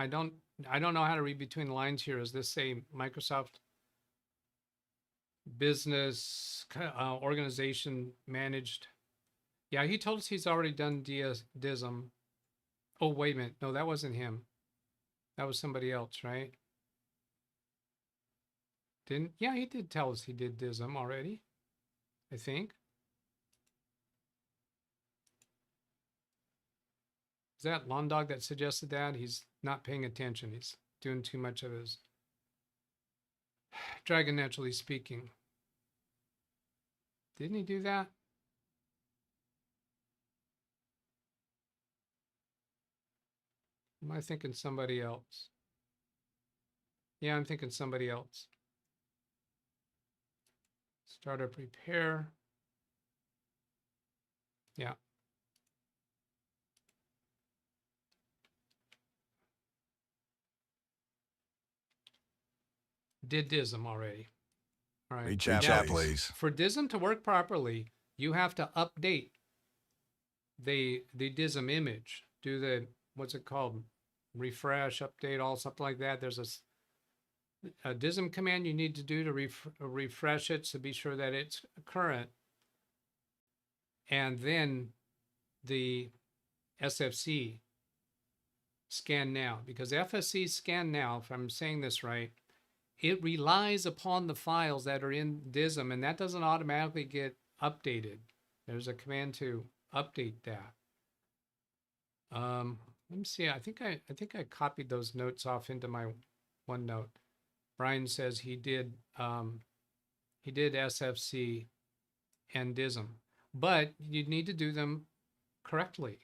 don't know how to read between the lines here. Is this say Microsoft business organization managed? Yeah, he told us he's already done DISM. Oh, wait a minute. No, that wasn't him. That was somebody else, right? Yeah, he did tell us he did DISM already, I think. Is that Lawn Dog that suggested that? He's not paying attention. He's doing too much of his Dragon Naturally Speaking. Didn't he do that? Am I thinking somebody else? Yeah, I'm thinking somebody else. Startup repair. Yeah. Did DISM already. All right. Read chat, please. For DISM to work properly, you have to update the DISM image. Do the, what's it called? Refresh, update, all something like that. There's a DISM command you need to do to refresh it to be sure that it's current. And then the SFC scan now, because FSC scan now, if I'm saying this right, it relies upon the files that are in DISM, and that doesn't automatically get updated. There's a command to update that. Let me see. I think I copied those notes off into my OneNote. Brian says he did SFC and DISM, but you need to do them correctly.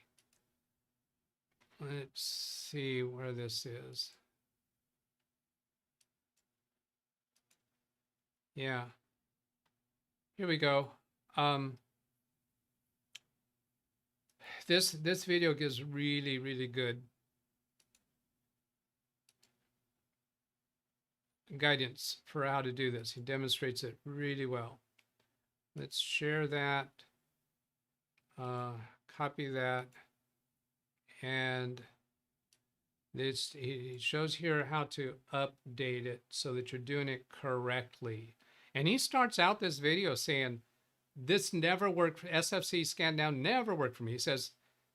Let's see where this is. Yeah. Here we go. this video gives really, really good guidance for how to do this. He demonstrates it really well. Let's share that, copy that, and he shows here how to update it so that you're doing it correctly. And he starts out this video saying, this never worked for SFC scan down, never worked for me. He says,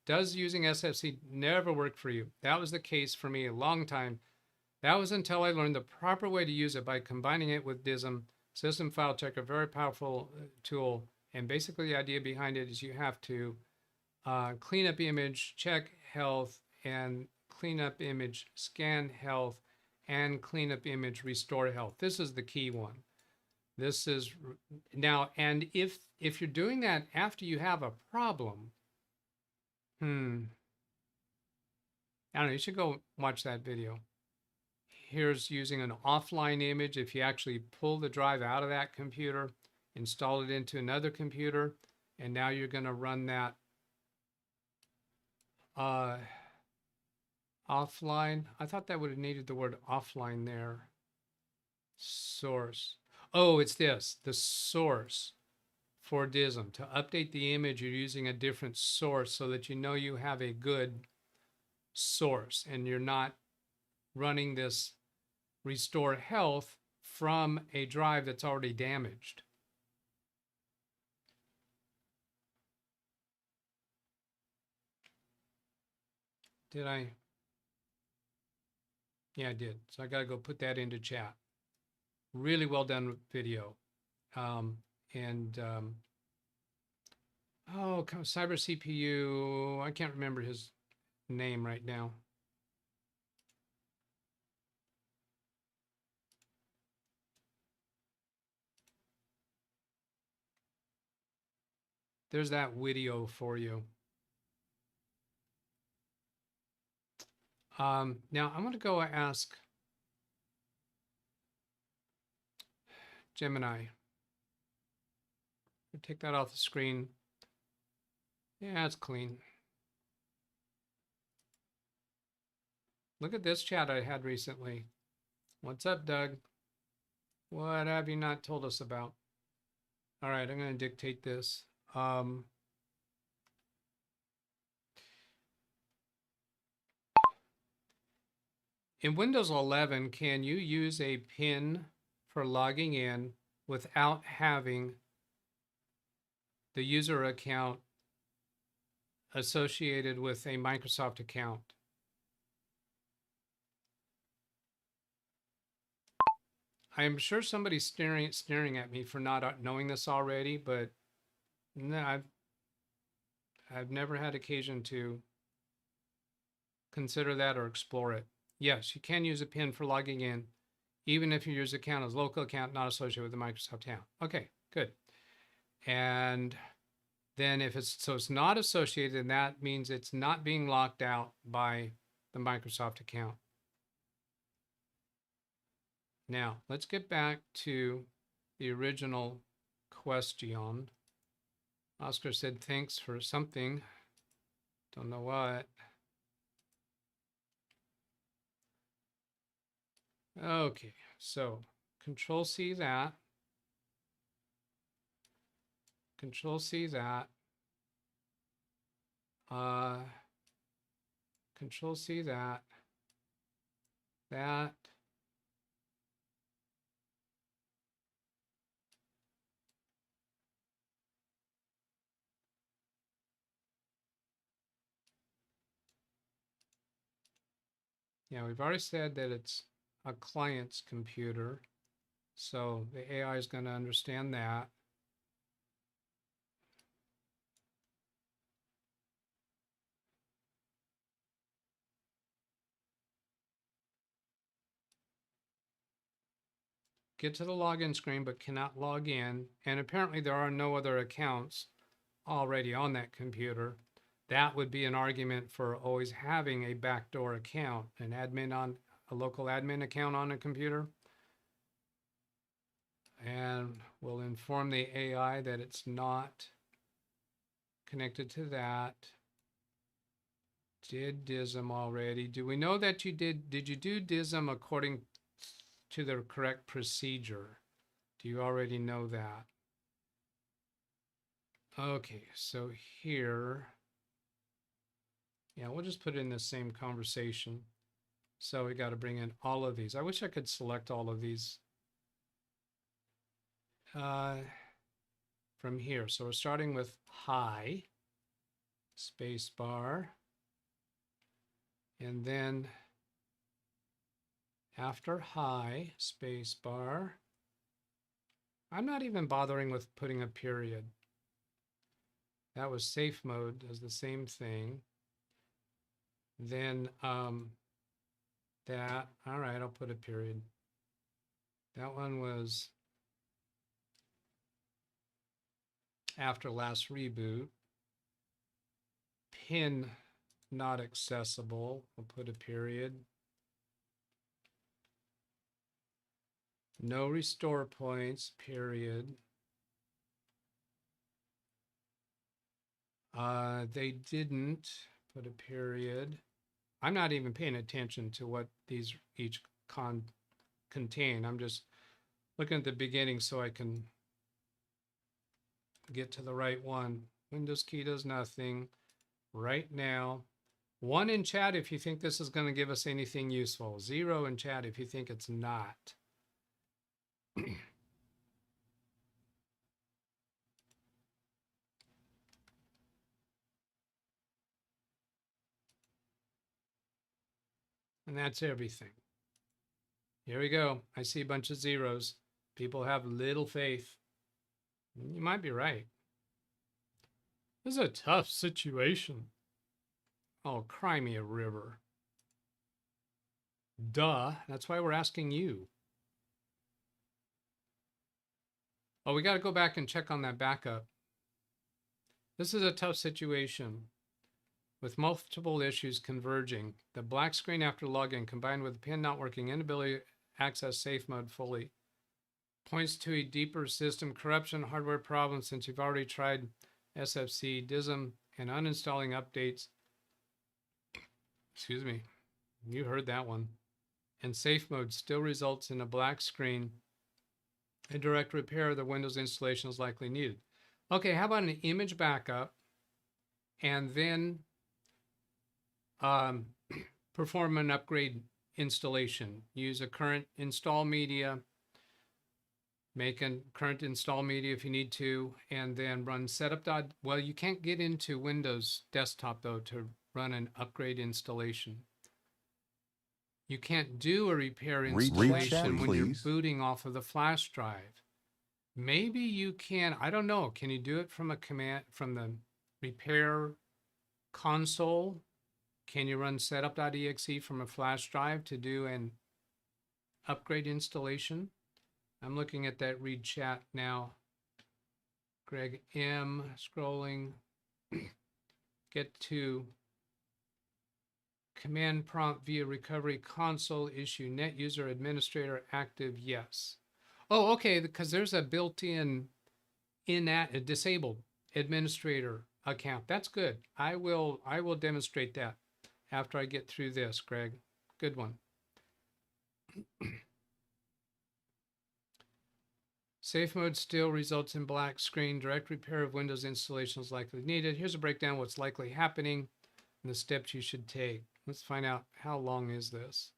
does using SFC never work for you? That was the case for me a long time. That was until I learned the proper way to use it by combining it with DISM, System File Checker, very powerful tool. And basically the idea behind it is you have to clean up image, check health, and clean up image, scan health, and clean up image, restore health. This is the key one. This is now, and if you're doing that after you have a problem, I don't know, you should go watch that video. Here's using an offline image. If you actually pull the drive out of that computer, install it into another computer, and now you're going to run that offline. I thought that would have needed the word offline there. Source. Oh, it's this, the source for DISM. To update the image, you're using a different source so that you know you have a good source and you're not running this restore health from a drive that's already damaged. Did I? Yeah, I did. So I got to go put that into chat. Really well done video. Oh, Cyber CPU, I can't remember his name right now. There's that video for you. Now I'm going to go ask Gemini. Take that off the screen. Yeah, it's clean. Look at this chat I had recently. What's up, Doug? What have you not told us about? All right, I'm going to dictate this. In Windows 11, can you use a PIN for logging in without having the user account associated with a Microsoft account? I'm sure somebody's staring at me for not knowing this already, but no, I've never had occasion to consider that or explore it. Yes, you can use a PIN for logging in, even if your user account is a local account not associated with the Microsoft account. Okay, good. And then if it's not associated, then that means it's not being locked out by the Microsoft account. Now, let's get back to the original question. Oscar said, thanks for something. Don't know what. Okay, so Control C that. Control C that. Control C that. That. Yeah, we've already said that it's a client's computer, so the AI is going to understand that. Get to the login screen, but cannot log in. And apparently there are no other accounts already on that computer. That would be an argument for always having a backdoor account, an admin on a local admin account on a computer. And we'll inform the AI that it's not connected to that. did DISM already. Do we know that you did you do DISM according to the correct procedure? Do you already know that? Okay, so here, yeah, we'll just put it in the same conversation. So we got to bring in all of these. I wish I could select all of these from here. So we're starting with high, space bar, and then after high, space bar. I'm not even bothering with putting a period. That was safe mode, does the same thing. Then that, all right, I'll put a period. That one was after last reboot. Pin not accessible, we'll put a period. No restore points, period. They didn't put a period. I'm not even paying attention to what these each contain. I'm just looking at the beginning so I can get to the right one. Windows key does nothing right now. 1 in chat if you think this is going to give us anything useful. 0 in chat if you think it's not. And that's everything. Here we go. I see a bunch of zeros. People have little faith. You might be right. This is a tough situation. Oh, cry me a river. Duh. That's why we're asking you. Oh, we got to go back and check on that backup. This is a tough situation with multiple issues converging. The black screen after login combined with the pin not working, inability to access safe mode fully points to a deeper system corruption, hardware problem since you've already tried SFC, DISM, and uninstalling updates. Excuse me, you heard that one. And safe mode still results in a black screen. A direct repair of the Windows installation is likely needed. Okay, how about an image backup and then perform an upgrade installation? Use a current install media, make a current install media if you need to, and then run setup. Well, you can't get into Windows desktop though to run an upgrade installation. You can't do a repair installation when you're booting off of the flash drive. Maybe you can, I don't know. Can you do it from a command, from the repair console? Can you run setup.exe from a flash drive to do an upgrade installation? I'm looking at that read chat now. Greg M, scrolling. Get to command prompt via recovery console, issue net user administrator active, yes. Oh, okay, because there's a built-in a disabled administrator account. That's good. I will demonstrate that after I get through this, Greg. Good one. Safe mode still results in black screen. Direct repair of Windows installation is likely needed. Here's a breakdown of what's likely happening and the steps you should take. Let's find out how long is this.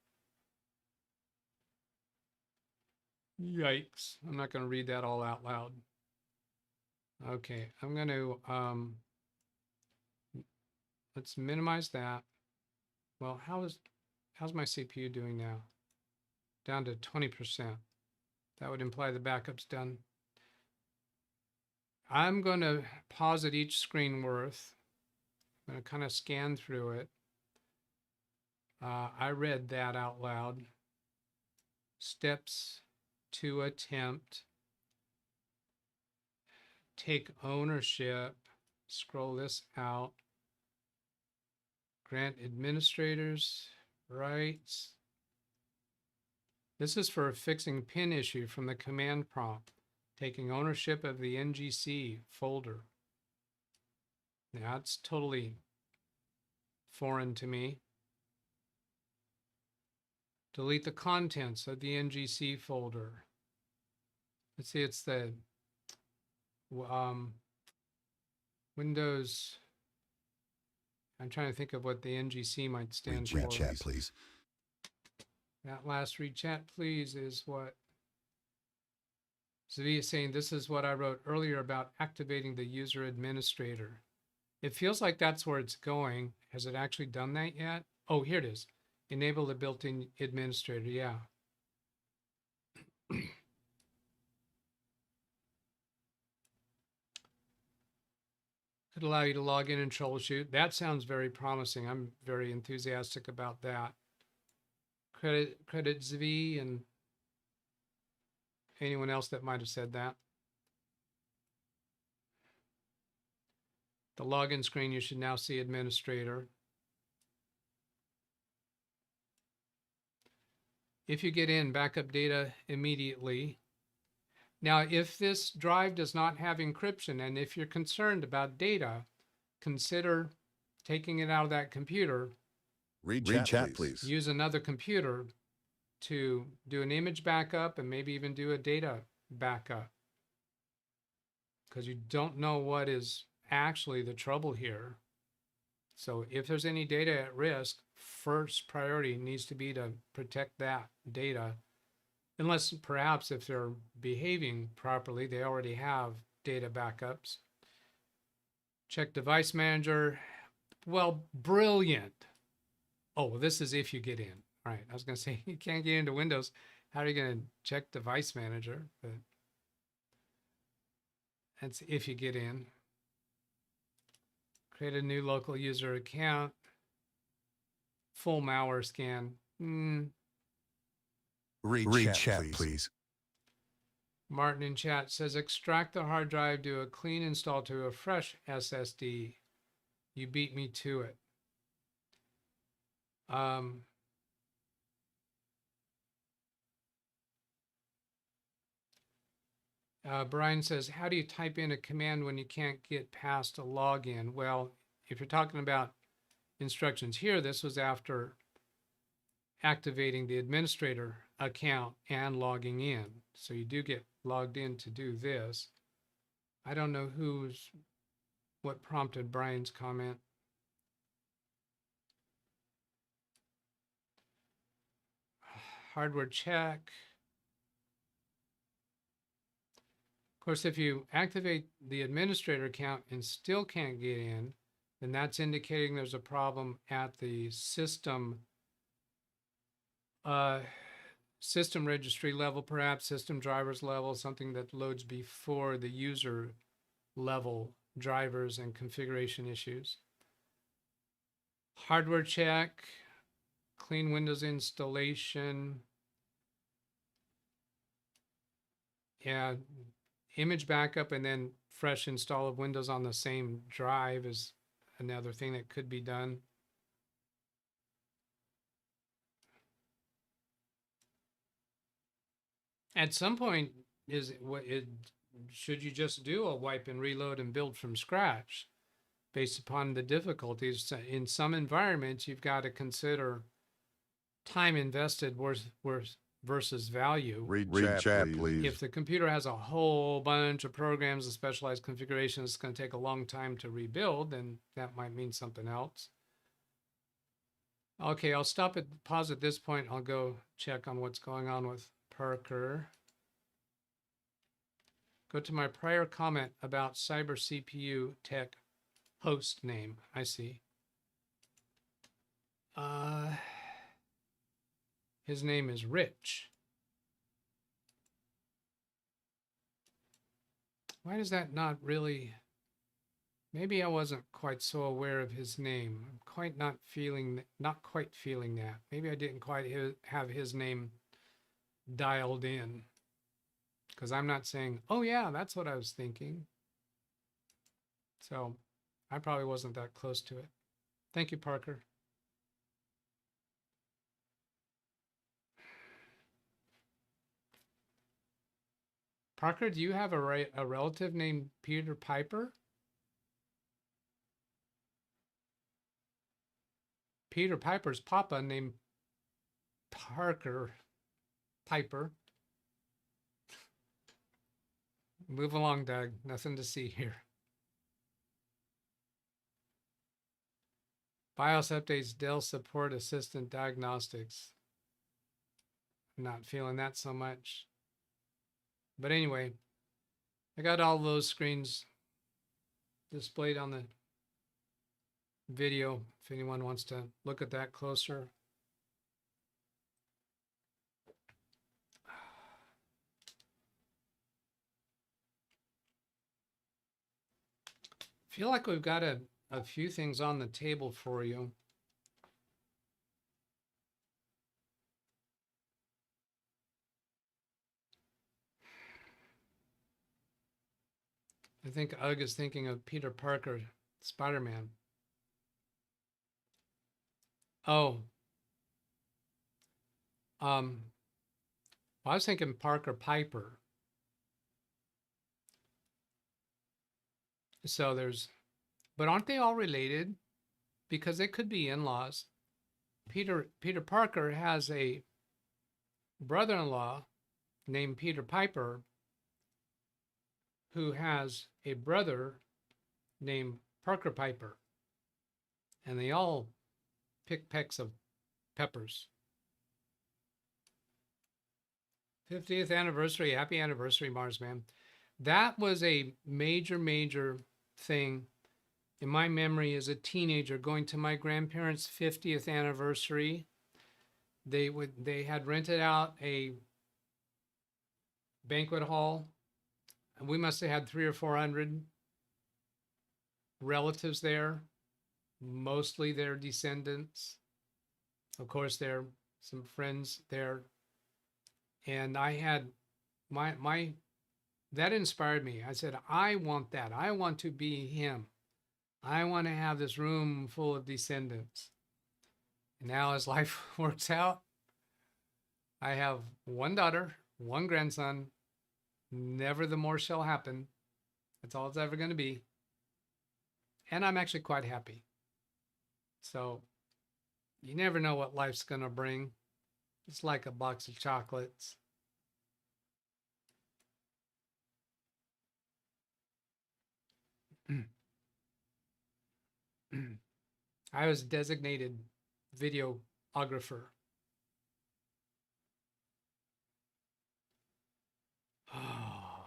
Yikes. I'm not going to read that all out loud. Okay, I'm going to, let's minimize that. Well, how's my CPU doing now? Down to 20%. That would imply the backup's done. I'm going to pause at each screen worth. I'm going to kind of scan through it. I read that out loud. Steps to attempt. Take ownership. Scroll this out. Grant administrators rights. This is for fixing pin issue from the command prompt. Taking ownership of the NGC folder. That's totally foreign to me. Delete the contents of the NGC folder. Let's see, it's the Windows. I'm trying to think of what the NGC might stand for. Read chat, please. That last read chat, please, is what Zvi is saying. This is what I wrote earlier about activating the user administrator. It feels like that's where it's going. Has it actually done that yet? Oh, here it is. Enable the built-in administrator. Yeah. Could allow you to log in and troubleshoot. That sounds very promising. I'm very enthusiastic about that. Credit Zvi and anyone else that might have said that. The login screen, you should now see administrator. If you get in, backup data immediately. Now, if this drive does not have encryption, and if you're concerned about data, consider taking it out of that computer. Read chat, please. Use another computer to do an image backup and maybe even do a data backup, because you don't know what is actually the trouble here. So if there's any data at risk, first priority needs to be to protect that data. Unless perhaps if they're behaving properly, they already have data backups. Check device manager. Well, brilliant. Oh, well, this is if you get in. All right, I was going to say you can't get into Windows. How are you going to check device manager? But that's if you get in. Create a new local user account. Full malware scan. Read chat, please. Martin in chat says, extract the hard drive, do a clean install to a fresh SSD. You beat me to it. Brian says, how do you type in a command when you can't get past a login? Well, if you're talking about instructions here, this was after activating the administrator account and logging in. So you do get logged in to do this. I don't know what prompted Brian's comment. Hardware check. Of course, if you activate the administrator account and still can't get in, then that's indicating there's a problem at the system registry level, perhaps system drivers level, something that loads before the user level drivers and configuration issues. Hardware check, clean Windows installation. Yeah, image backup and then fresh install of Windows on the same drive is another thing that could be done. At some point, should you just do a wipe and reload and build from scratch based upon the difficulties? In some environments, you've got to consider time invested versus value. Read chat, please. If the computer has a whole bunch of programs and specialized configurations, it's going to take a long time to rebuild, then that might mean something else. Okay, I'll pause at this point. I'll go check on what's going on with Parker. Go to my prior comment about Cyber CPU Tech host name. I see. His name is Rich. Why does that not really? Maybe I wasn't quite so aware of his name. I'm not quite feeling that. Maybe I didn't quite have his name dialed in, because I'm not saying, oh yeah, that's what I was thinking. So I probably wasn't that close to it. Thank you, Parker. Parker, do you have a relative named Peter Piper? Peter Piper's papa named Parker Piper. Move along, Doug. Nothing to see here. BIOS updates Dell support assistant diagnostics. Not feeling that so much. But anyway, I got all those screens displayed on the video if anyone wants to look at that closer. Feel like we've got a few things on the table for you. I think Ugg is thinking of Peter Parker, Spider-Man. Oh. Well, I was thinking Parker Piper. So there's, but aren't they all related? Because they could be in-laws. Peter Parker has a brother-in-law named Peter Piper who has a brother named Parker Piper. And they all pick pecks of peppers. 50th anniversary. Happy anniversary, Marsman. That was a major thing in my memory as a teenager, going to my grandparents' 50th anniversary. They had rented out a banquet hall, and we must have had 300 or 400 relatives there, mostly their descendants. Of course, there are some friends there. And I had that inspired me. I said, I want that. I want to be him. I want to have this room full of descendants. And now as life works out, I have one daughter, one grandson. Never the more shall happen. That's all it's ever going to be. And I'm actually quite happy. So you never know what life's going to bring. It's like a box of chocolates. I was designated videographer. Oh.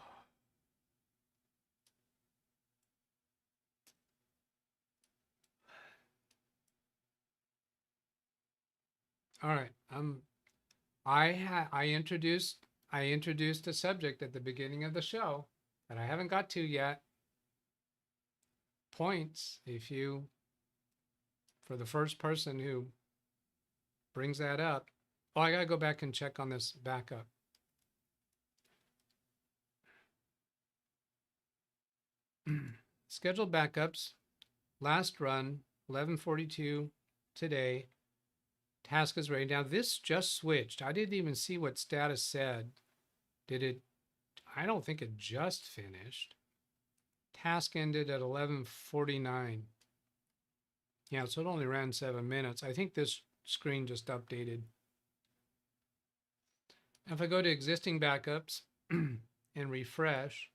All right. I introduced a subject at the beginning of the show that I haven't got to yet. Points for the first person who brings that up. Oh, I gotta go back and check on this backup. Scheduled backups. Last run, 11:42 today. Task is ready. Now this just switched. I didn't even see what status said. Did it? I don't think it just finished. Task ended at 11:49. Yeah, so it only ran 7 minutes. I think this screen just updated. If I go to existing backups and refresh,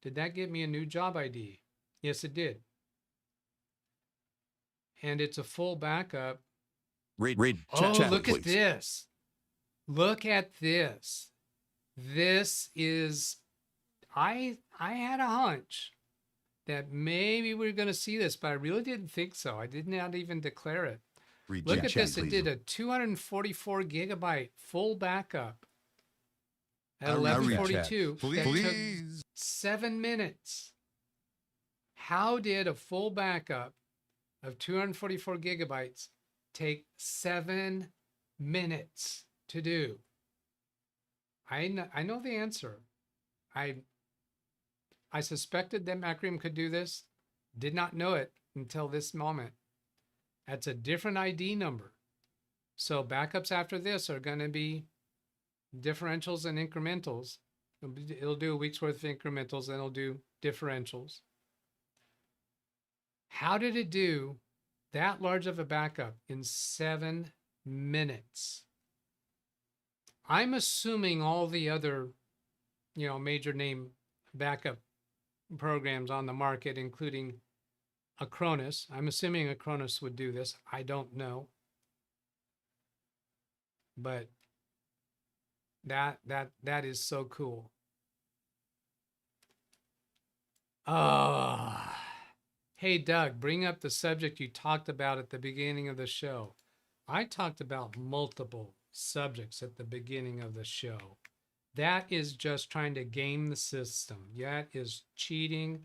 did that give me a new job ID? Yes, it did. And it's a full backup. Read. Oh, Chat, look please. at this. Look at this. This is, I had a hunch that maybe we're going to see this, but I really didn't think so. I did not even declare it. Look at this. It did a 244 gigabyte full backup at 11:42. That took 7 minutes. How did a full backup of 244 gigabytes take 7 minutes to do? I know the answer. I suspected that Macrium could do this. Did not know it until this moment. That's a different ID number. So backups after this are going to be differentials and incrementals. It'll do a week's worth of incrementals, then it'll do differentials. How did it do that large of a backup in 7 minutes. I'm assuming all the other, major name backup programs on the market, including Acronis. I'm assuming Acronis would do this. I don't know. But that is so cool. Oh, hey, Doug, bring up the subject you talked about at the beginning of the show. I talked about multiple subjects at the beginning of the show. That is just trying to game the system. That is cheating.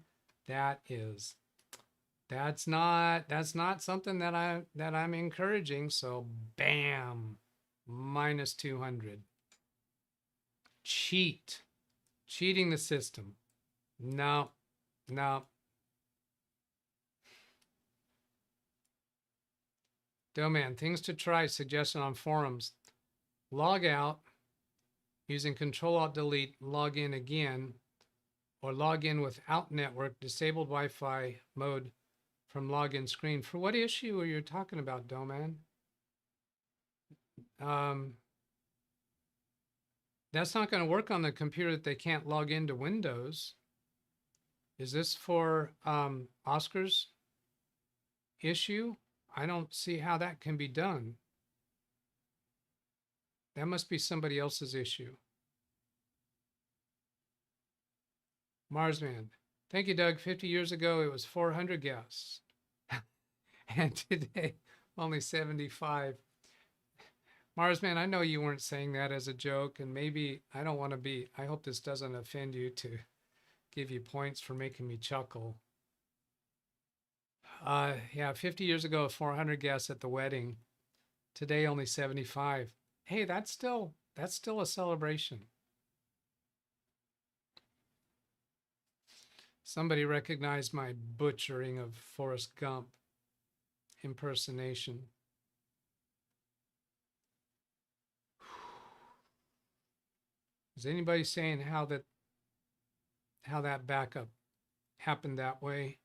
That's not something that I'm encouraging. So bam, minus 200. Cheating the system. No. Doman, things to try, suggestion on forums. Log out using Control-Alt-Delete, log in again, or log in without network, disabled Wi-Fi mode from login screen. For what issue are you talking about, Doman? That's not going to work on the computer that they can't log into Windows. Is this for Oscar's issue? I don't see how that can be done. That must be somebody else's issue. Marsman. Thank you, Doug. 50 years ago, it was 400 guests. And today, only 75. Marsman, I know you weren't saying that as a joke, and maybe I don't want to be, I hope this doesn't offend you to give you points for making me chuckle. Yeah, 50 years ago, 400 guests at the wedding. Today, only 75. Hey, that's still a celebration. Somebody recognized my butchering of Forrest Gump impersonation. Is anybody saying how that backup happened that way?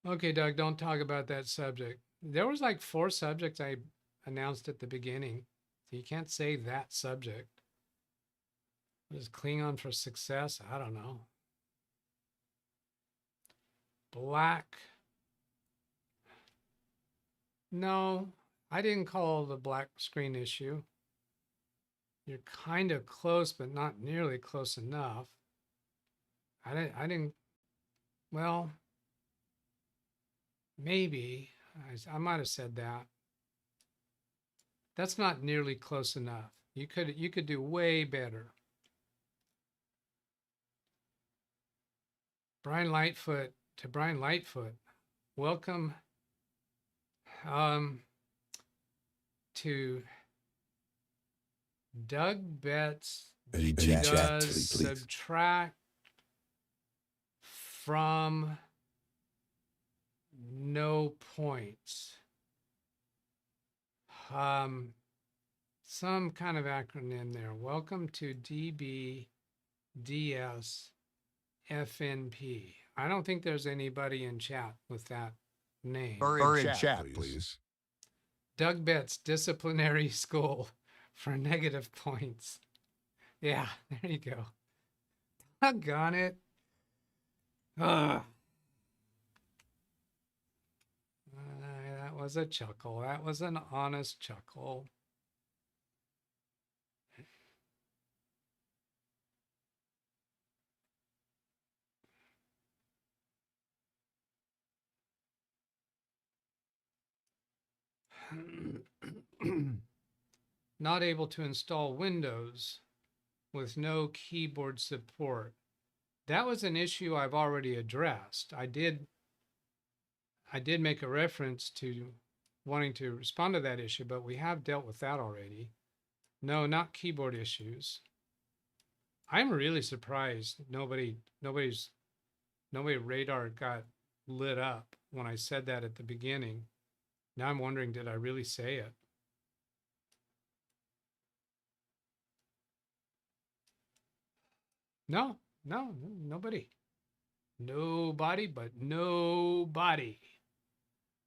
Okay, Doug, don't talk about that subject. There was like 4 subjects I announced at the beginning. So you can't say that subject. What is Klingon for success? I don't know. Black. No, I didn't call the black screen issue. You're kind of close, but not nearly close enough. I didn't, well, maybe. I might have said that. That's not nearly close enough. You could do way better. Brian Lightfoot, to Brian Lightfoot, welcome to DougBetts. Does subtract from no points. Some kind of acronym there. Welcome to DBDS FNP. I don't think there's anybody in chat with that name. Or in chat, please. DougBetts Disciplinary School for negative points. Yeah, there you go. Doggone it. That was a chuckle. That was an honest chuckle. Not able to install Windows with no keyboard support. That was an issue I've already addressed. I did make a reference to wanting to respond to that issue, but we have dealt with that already. No, not keyboard issues. I'm really surprised nobody's radar got lit up when I said that at the beginning. Now I'm wondering, did I really say it? No, nobody. Nobody but nobody.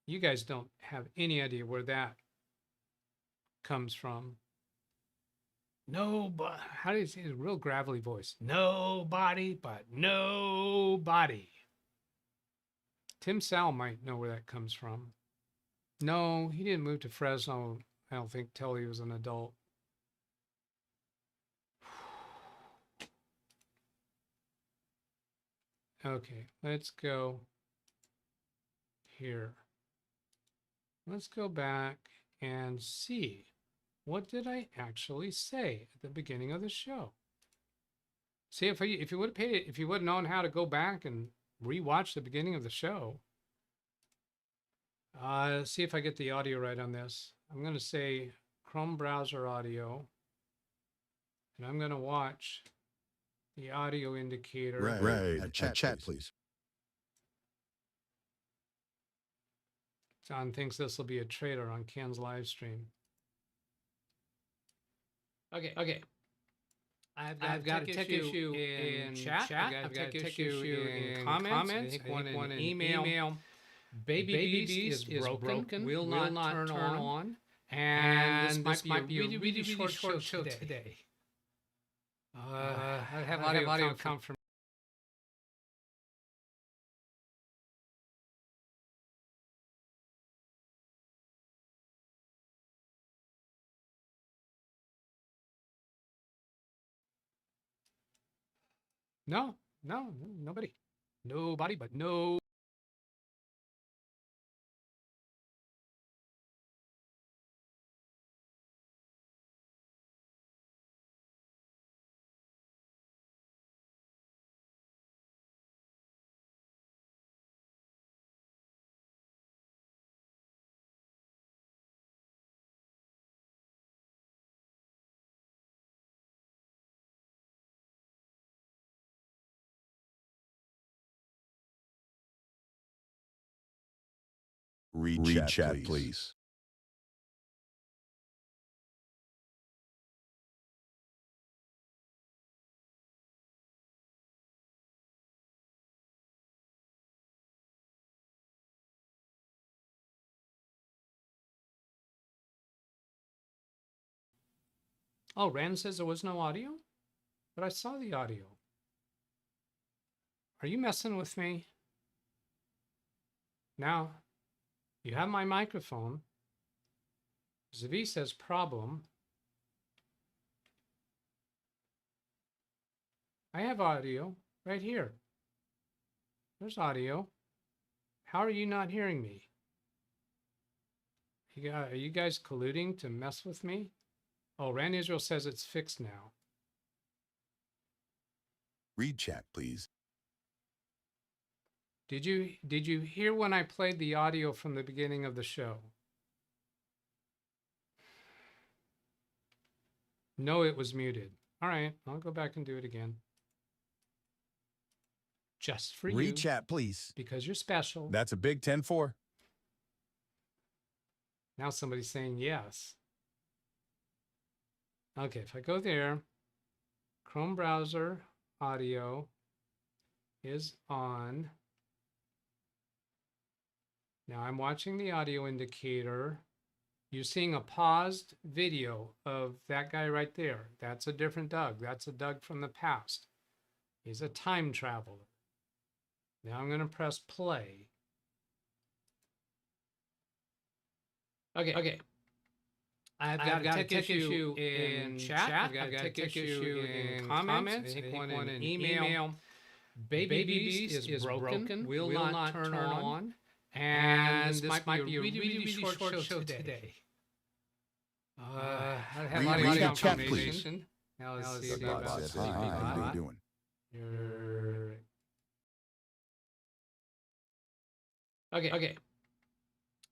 You guys don't have any idea where that comes from. Nobody. How do you say it? A real gravelly voice. Nobody but nobody. Tim Sal might know where that comes from. No, he didn't move to Fresno, I don't think, till he was an adult. Okay, let's go here. Let's go back and see. What did I actually say at the beginning of the show? See, if you would have paid it, if you would have known how to go back and rewatch the beginning of the show. See if I get the audio right on this. I'm going to say Chrome browser audio, and I'm going to watch the audio indicator. Right. Chat, please. John thinks this will be a trailer on Ken's live stream. Okay. I've got a tech issue in chat. I've got a tech issue in comments. I think one in email. Baby Beast is broken. Will not turn on. And this might be a really short show today. I have audio come from. No, nobody. Nobody but no. Read chat, please. Oh, Rand says there was no audio, but I saw the audio. Are you messing with me? Now, you have my microphone. Zavi says problem. I have audio right here. There's audio. How are you not hearing me? Are you guys colluding to mess with me? Oh, Rand Israel says it's fixed now. Read chat, please. Did you hear when I played the audio from the beginning of the show? No, it was muted. All right, I'll go back and do it again. Just for you. Read chat, please. Because you're special. That's a big 10-4. Now somebody's saying yes. Okay, if I go there, Chrome browser audio is on. Now I'm watching the audio indicator. You're seeing a paused video of that guy right there. That's a different Doug. That's a Doug from the past. He's a time traveler. Now I'm going to press play. Okay. I've got a tech issue in chat. I've got a tech issue in comments. I think one in email. Baby Beast is broken. Will not turn on. And this might be a really short show today. I have audio confirmation. Now let's see about Hi, how you doing? Okay.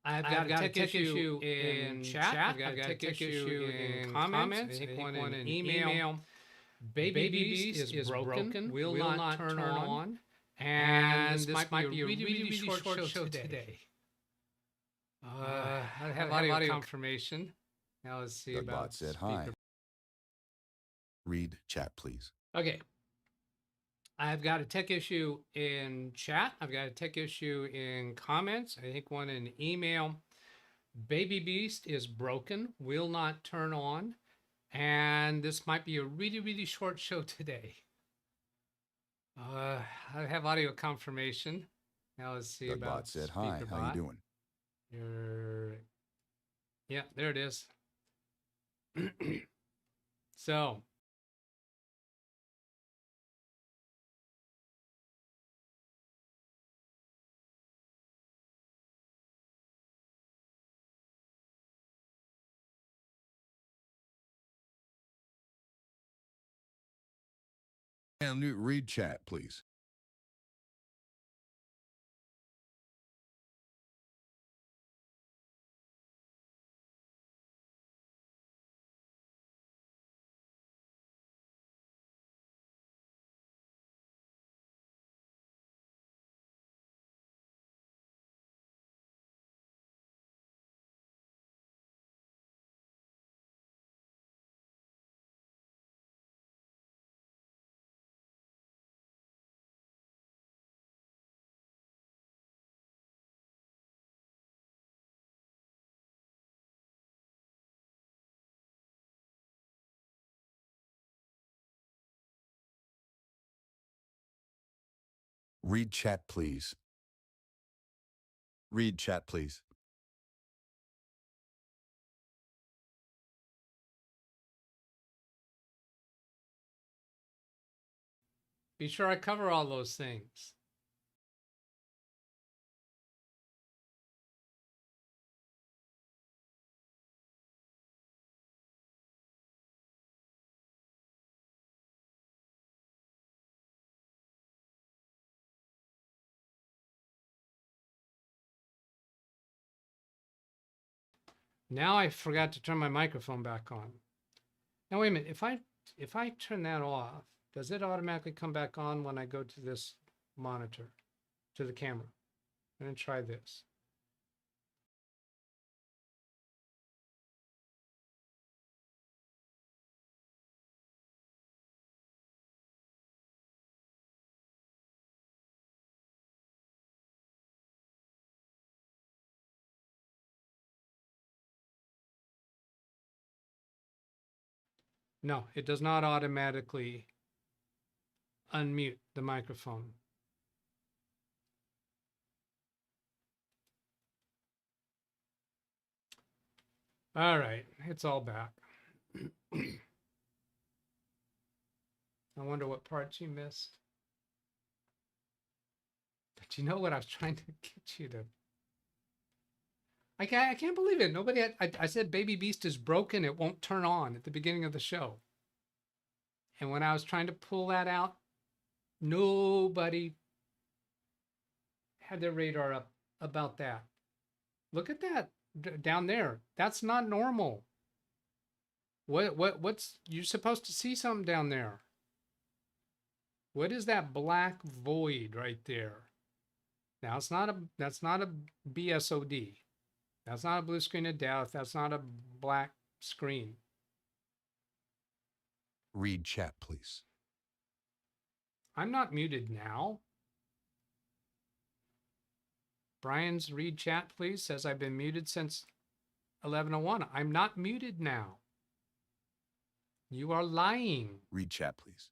I've got a tech issue in chat. I've got a tech issue in comments. I think one in email. Baby Beast is broken. Will not turn on. And this might be a really short show today. I have audio confirmation. Now let's see about. Bot said hi. Read chat, please. Okay. I've got a tech issue in chat. I've got a tech issue in comments. I think one in email. Baby Beast is broken, will not turn on. And this might be a really, really short show today. I have audio confirmation. Now let's see about DougBot said, hi, how you doing? Yeah, there it is. So, And read chat, please. Read chat, please. Read chat, please. be sure I cover all those things. Now I forgot to turn my microphone back on. Now wait a minute, if I turn that off, does it automatically come back on when I go to this monitor, to the camera? I'm gonna try this. No, it does not automatically unmute the microphone. All right, it's all back. I wonder what parts you missed. But you know what I was trying to get you to. I can't believe it. Nobody I said Baby Beast is broken. It won't turn on at the beginning of the show. And when I was trying to pull that out, nobody had their radar up about that. Look at that down there. That's not normal. What's you're supposed to see something down there? What is that black void right there? Now that's not a BSOD. That's not a blue screen of death. That's not a black screen. Read chat, please. I'm not muted now. Brian's read chat, please, says I've been muted since 11:01. I'm not muted now. You are lying. Read chat, please.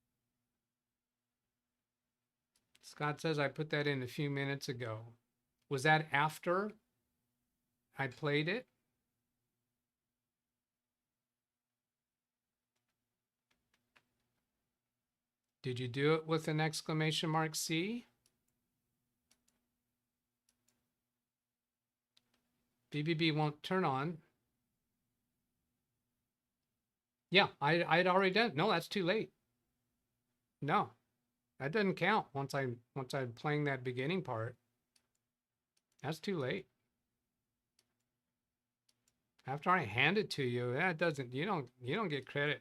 Scott says I put that in a few minutes ago. Was that after I played it? Did you do it with an exclamation mark C? BBB won't turn on. Yeah, I'd already done it. No, that's too late. No, that doesn't count once I'm playing that beginning part. That's too late. After I hand it to you, that doesn't, you don't get credit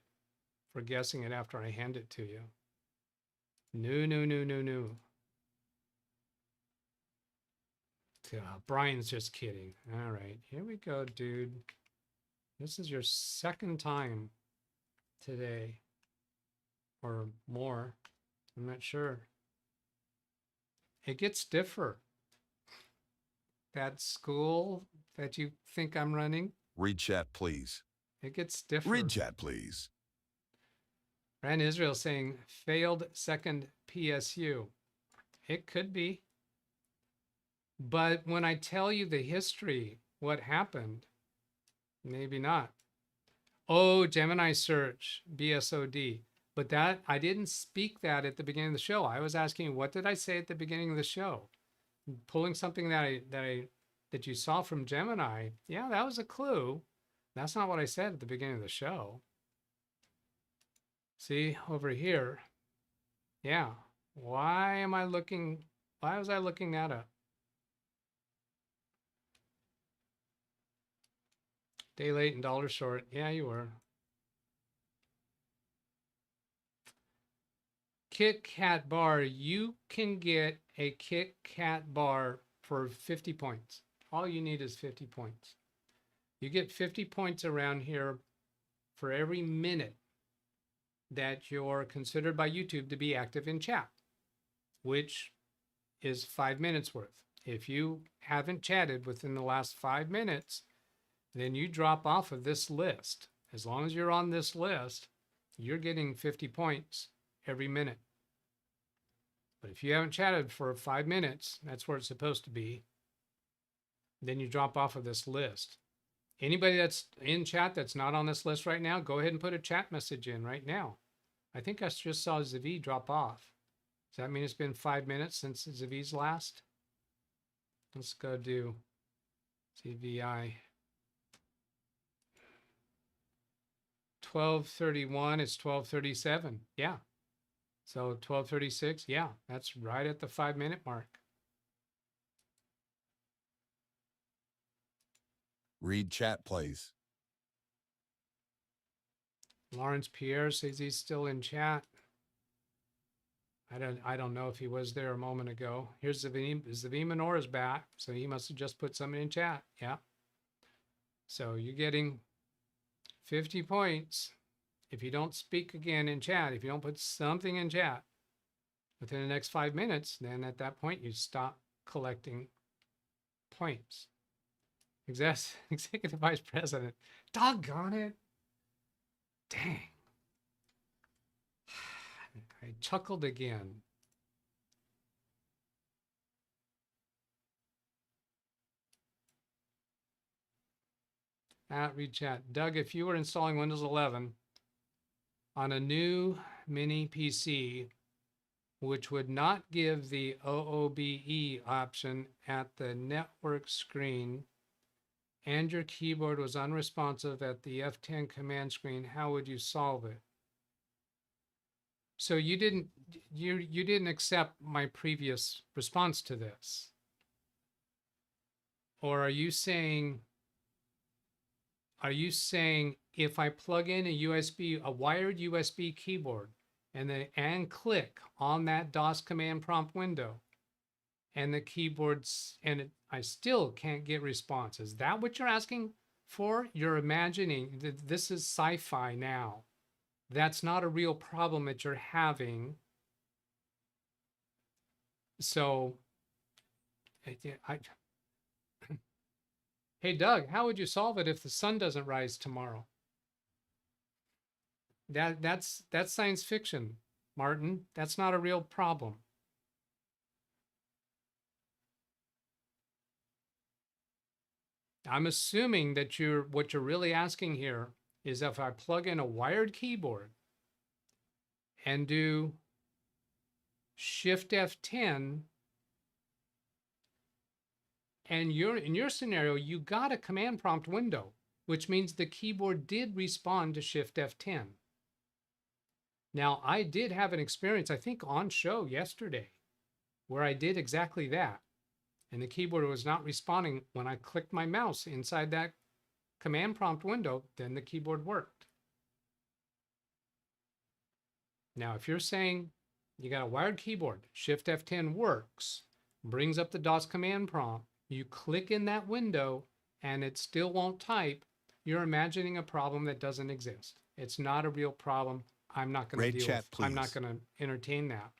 for guessing it after I hand it to you. No. Brian's just kidding. All right, here we go, dude. This is your second time today or more. I'm not sure. It gets stiffer. That school that you think I'm running, Read chat, please. it gets stiffer. Read chat, please. Rand Israel saying failed second PSU. It could be. But when I tell you the history, what happened, maybe not. Oh, Gemini search, BSOD. But that, I didn't speak that at the beginning of the show. I was asking, what did I say at the beginning of the show? Pulling something that you saw from Gemini. Yeah, that was a clue. That's not what I said at the beginning of the show. See over here. Yeah. Why was I looking that up? Day late and dollar short. Yeah, you were. Kit Kat bar. You can get a Kit Kat bar for 50 points. All you need is 50 points. You get 50 points around here for every minute that you're considered by YouTube to be active in chat, which is 5 minutes worth. If you haven't chatted within the last 5 minutes, then you drop off of this list. As long as you're on this list, you're getting 50 points every minute. But if you haven't chatted for 5 minutes, that's where it's supposed to be, then you drop off of this list. Anybody that's in chat that's not on this list right now, go ahead and put a chat message in right now. I think I just saw Zavi drop off. Does that mean it's been 5 minutes since Zavi's last? Let's go do CVI. 12:31, it's 12:37. Yeah. So 12:36, yeah, that's right at the 5 minute mark. Read chat, please. Lawrence Pierre says he's still in chat. I don't know if he was there a moment ago. Here's Zavi Menorah's back, so he must have just put something in chat. Yeah. So you're getting 50 points. If you don't speak again in chat, if you don't put something in chat within the next 5 minutes, then at that point you stop collecting points. Executive Vice President. Doggone it. Dang. I chuckled again. Read chat. Doug, if you were installing Windows 11 on a new mini PC, which would not give the OOBE option at the network screen, and your keyboard was unresponsive at the F10 command screen, how would you solve it? So you didn't accept my previous response to this? Or are you saying if I plug in a wired USB keyboard and click on that DOS command prompt window and the keyboards I still can't get response? Is that what you're asking for? You're imagining that this is sci-fi now. That's not a real problem that you're having. So, hey, Doug, how would you solve it if the sun doesn't rise tomorrow? That's science fiction, Martin. That's not a real problem. I'm assuming that what you're really asking here is if I plug in a wired keyboard and do Shift F10, and in your scenario, you got a command prompt window, which means the keyboard did respond to Shift F10. Now, I did have an experience, I think on show yesterday, where I did exactly that. And the keyboard was not responding when I clicked my mouse inside that command prompt window, then the keyboard worked. Now, if you're saying you got a wired keyboard, Shift F10 works, brings up the DOS command prompt, you click in that window and it still won't type, you're imagining a problem that doesn't exist. It's not a real problem. I'm not going to deal with, I'm not going to entertain that,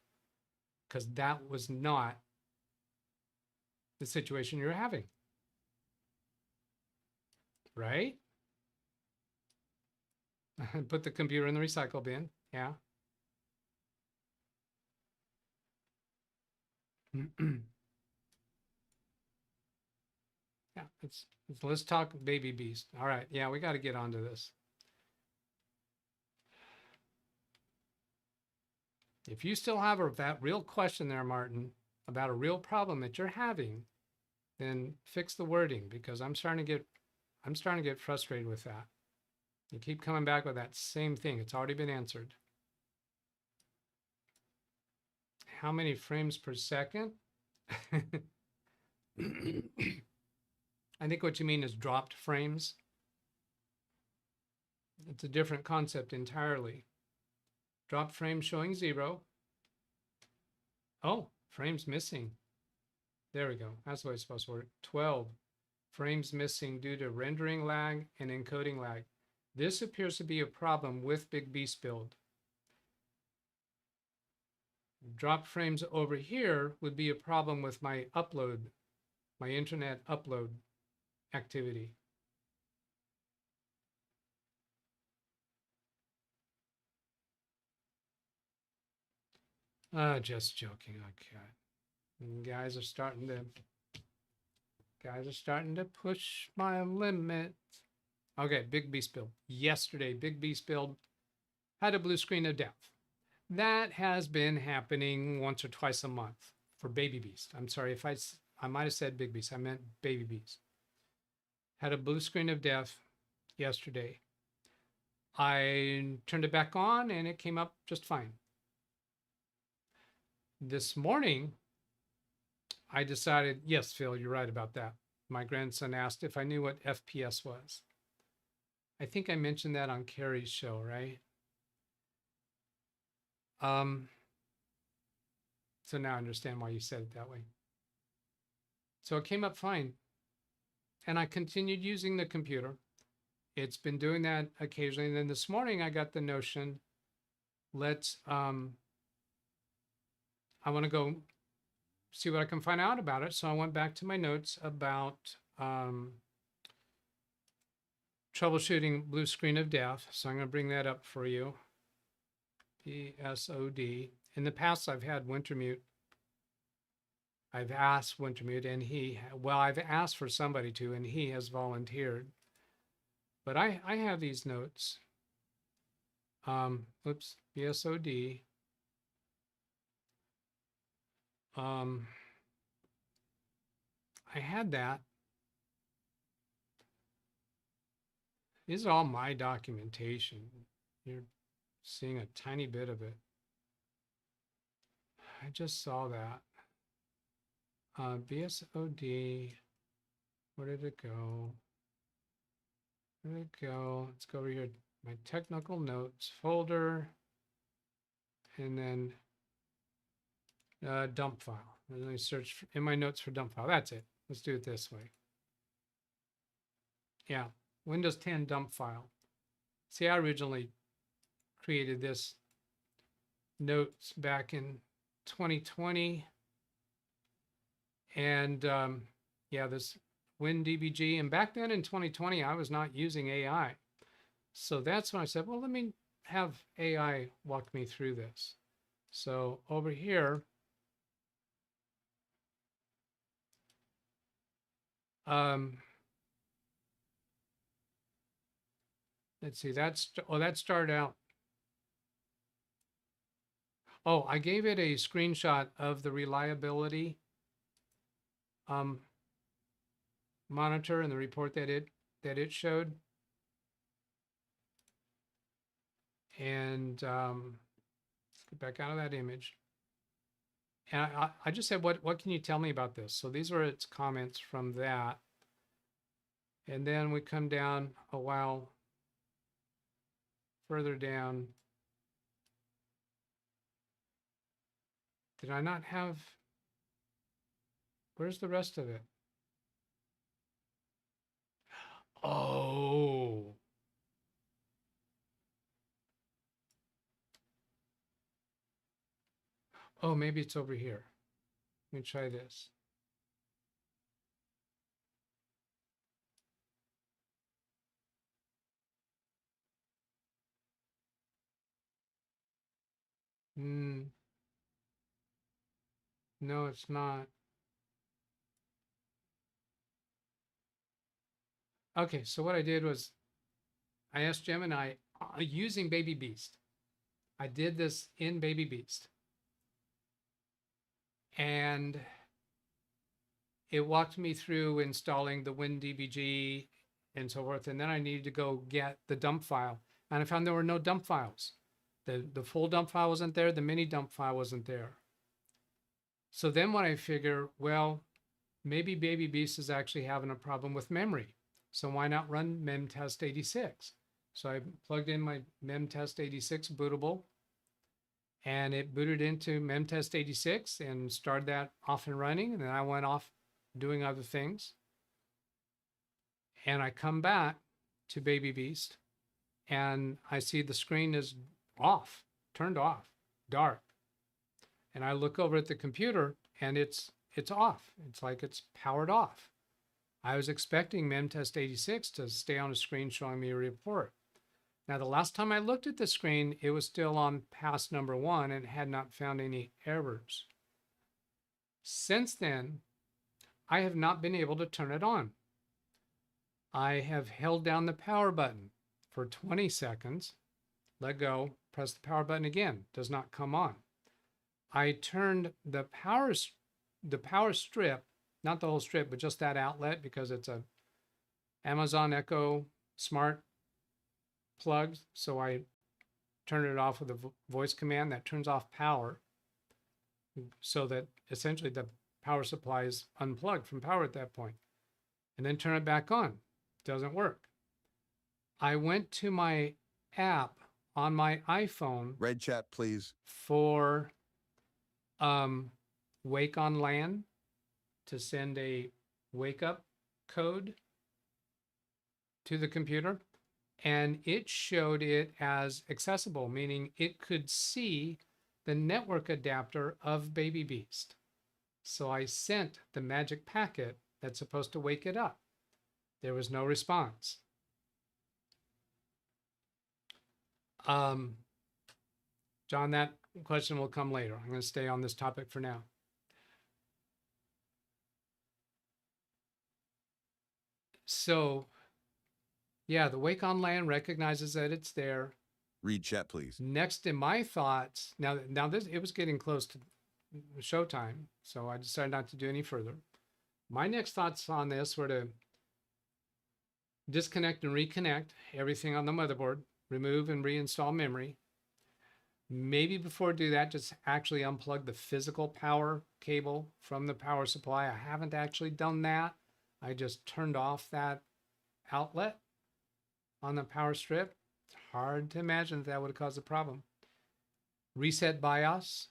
because that was not the situation you're having, right? Put the computer in the recycle bin. Yeah. Yeah, let's talk baby beast. All right. Yeah, we got to get onto this. If you still have that real question there, Martin, about a real problem that you're having, then fix the wording, because I'm starting to get frustrated with that. You keep coming back with that same thing. It's already been answered. How many frames per second? I think what you mean is dropped frames. It's a different concept entirely. Dropped frame showing 0. Oh, frames missing. There we go. That's the way it's supposed to work. 12 frames missing due to rendering lag and encoding lag. This appears to be a problem with Big Beast build. Drop frames over here would be a problem with my upload, my internet upload activity. Just joking. Okay. Guys are starting to push my limit. Okay, Big Beast build. Yesterday, Big Beast build had a blue screen of death. That has been happening once or twice a month for Baby Beast. I'm sorry if I might have said Big Beast. I meant Baby Beast. Had a blue screen of death yesterday. I turned it back on and it came up just fine. This morning, I decided, yes, Phil, you're right about that. My grandson asked if I knew what FPS was. I think I mentioned that on Carrie's show, right? So now I understand why you said it that way. So it came up fine. And I continued using the computer. It's been doing that occasionally. And then this morning I got the notion, I want to go see what I can find out about it. So I went back to my notes about troubleshooting blue screen of death. So I'm going to bring that up for you. PSOD. In the past, I've had Wintermute. I've asked Wintermute and I've asked for somebody to, and he has volunteered. But I have these notes. Oops, PSOD. I had that. These are all my documentation. You're seeing a tiny bit of it. I just saw that. BSOD, where did it go? Where did it go? Let's go over here, my technical notes folder, and then dump file. And then I search in my notes for dump file. That's it. Let's do it this way. Yeah, Windows 10 dump file. See, I originally created this notes back in 2020. And yeah, this WinDBG. And back then in 2020, I was not using AI. So that's when I said, well, let me have AI walk me through this. So over here, let's see, that started out. Oh, I gave it a screenshot of the reliability monitor and the report that it showed. And let's get back out of that image. And I just said, what can you tell me about this? So these were its comments from that. And then we come down a while further down. Did I not have, where's the rest of it? Oh. Oh, maybe it's over here. Let me try this. No, it's not. Okay, so what I did was I asked Gemini using Baby Beast. I did this in Baby Beast. And it walked me through installing the WinDBG and so forth. And then I needed to go get the dump file. And I found there were no dump files. The full dump file wasn't there. The mini dump file wasn't there. So then when I figure, well, maybe Baby Beast is actually having a problem with memory. So why not run memtest86? So I plugged in my memtest86 bootable, and it booted into memtest86 and started that off and running. And then I went off doing other things. And I come back to Baby Beast and I see the screen is off, turned off, dark. And I look over at the computer and it's off. It's like it's powered off. I was expecting memtest86 to stay on a screen showing me a report. Now, the last time I looked at the screen, it was still on pass number 1 and had not found any errors. Since then, I have not been able to turn it on. I have held down the power button for 20 seconds, let go, press the power button again, does not come on. I turned the power strip, not the whole strip, but just that outlet, because it's a Amazon Echo Smart plug. So I turn it off with a voice command that turns off power, so that essentially the power supply is unplugged from power at that point, and then turn it back on. Doesn't work. I went to my app on my iPhone. Red chat, please. For Wake on LAN to send a wake up code to the computer, and it showed it as accessible, meaning it could see the network adapter of Baby Beast. So I sent the magic packet that's supposed to wake it up. There was no response. John, that question will come later. I'm going to stay on this topic for now. So, yeah, the Wake on LAN recognizes that it's there. Read chat, please. Next in my thoughts, now this, it was getting close to showtime, so I decided not to do any further. My next thoughts on this were to disconnect and reconnect everything on the motherboard, remove and reinstall memory. Maybe before I do that, just actually unplug the physical power cable from the power supply. I haven't actually done that. I just turned off that outlet on the power strip. It's hard to imagine that would have caused a problem. Reset BIOS.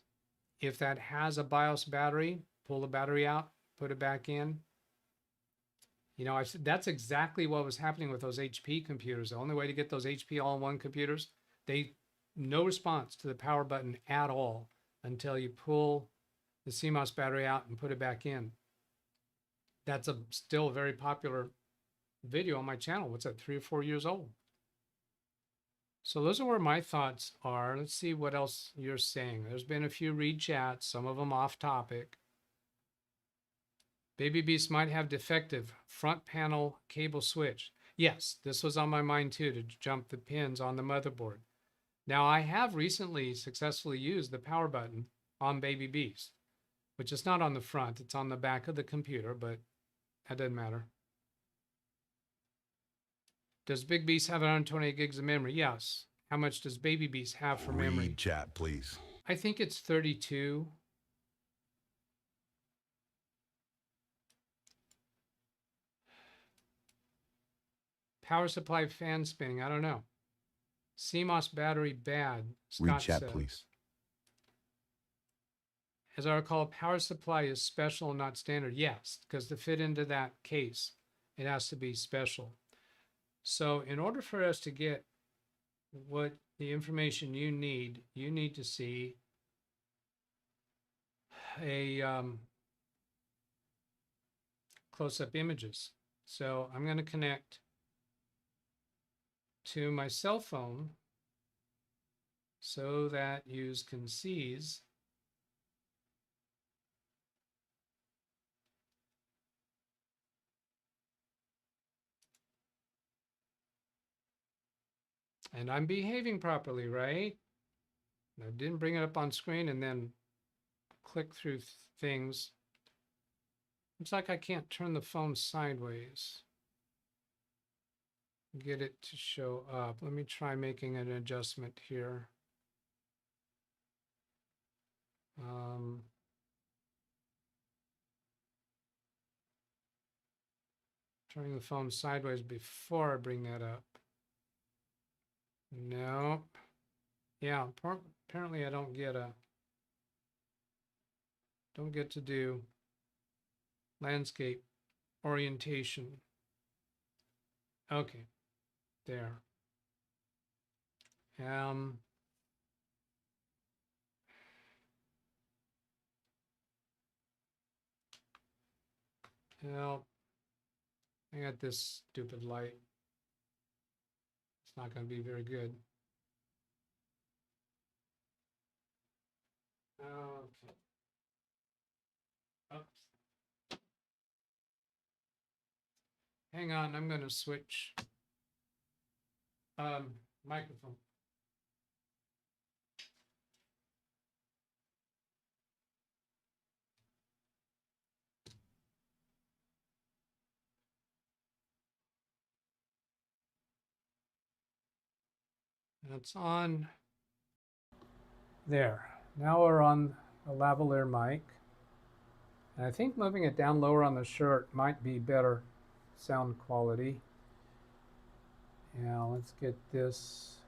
If that has a BIOS battery, pull the battery out, put it back in. You know, that's exactly what was happening with those HP computers. The only way to get those HP all-in-one computers, no response to the power button at all until you pull the CMOS battery out and put it back in. That's still a very popular video on my channel. What's that, 3 or 4 years old? So those are where my thoughts are. Let's see what else you're saying. There's been a few read chats, some of them off topic. Baby Beast might have defective front panel cable switch. Yes, this was on my mind too, to jump the pins on the motherboard. Now, I have recently successfully used the power button on Baby Beast, which is not on the front, it's on the back of the computer, but that doesn't matter. Does Big Beast have 128 gigs of memory? Yes. How much does Baby Beast have for memory? Read chat, please. I think it's 32. Power supply fan spinning, I don't know. CMOS battery bad, Scott Read chat, says. please. As I recall, power supply is special, not standard. Yes, because to fit into that case, it has to be special. So in order for us to get what the information you need to see a close-up images. So I'm going to connect to my cell phone so that you can seize and I'm behaving properly, right? I didn't bring it up on screen and then click through things. Looks like I can't turn the phone sideways. Get it to show up. Let me try making an adjustment here. Turning the phone sideways before I bring that up. No. Yeah, apparently I don't get to do landscape orientation. Okay, there. Well, I got this stupid light. It's not going to be very good. Okay. Oops. Hang on, I'm going to switch microphone. That's on. There. Now we're on a lavalier mic. And I think moving it down lower on the shirt might be better sound quality. Yeah, let's get this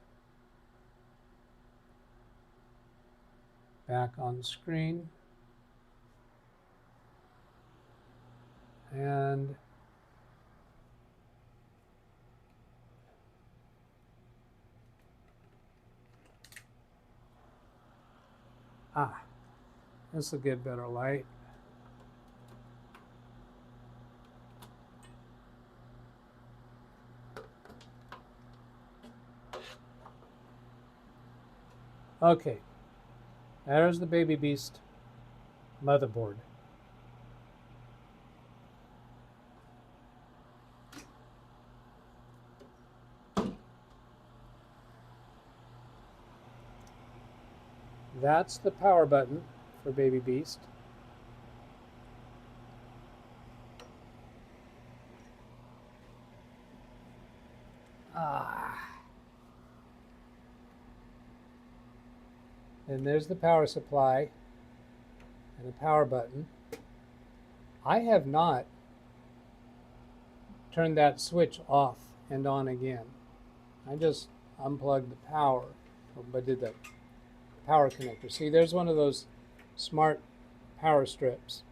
back on screen. And this will get better light. Okay, there's the Baby Beast motherboard. That's the power button for Baby Beast. And there's the power supply and the power button. I have not turned that switch off and on again. I just unplugged the power, but did the power connector. See, there's one of those smart power strips.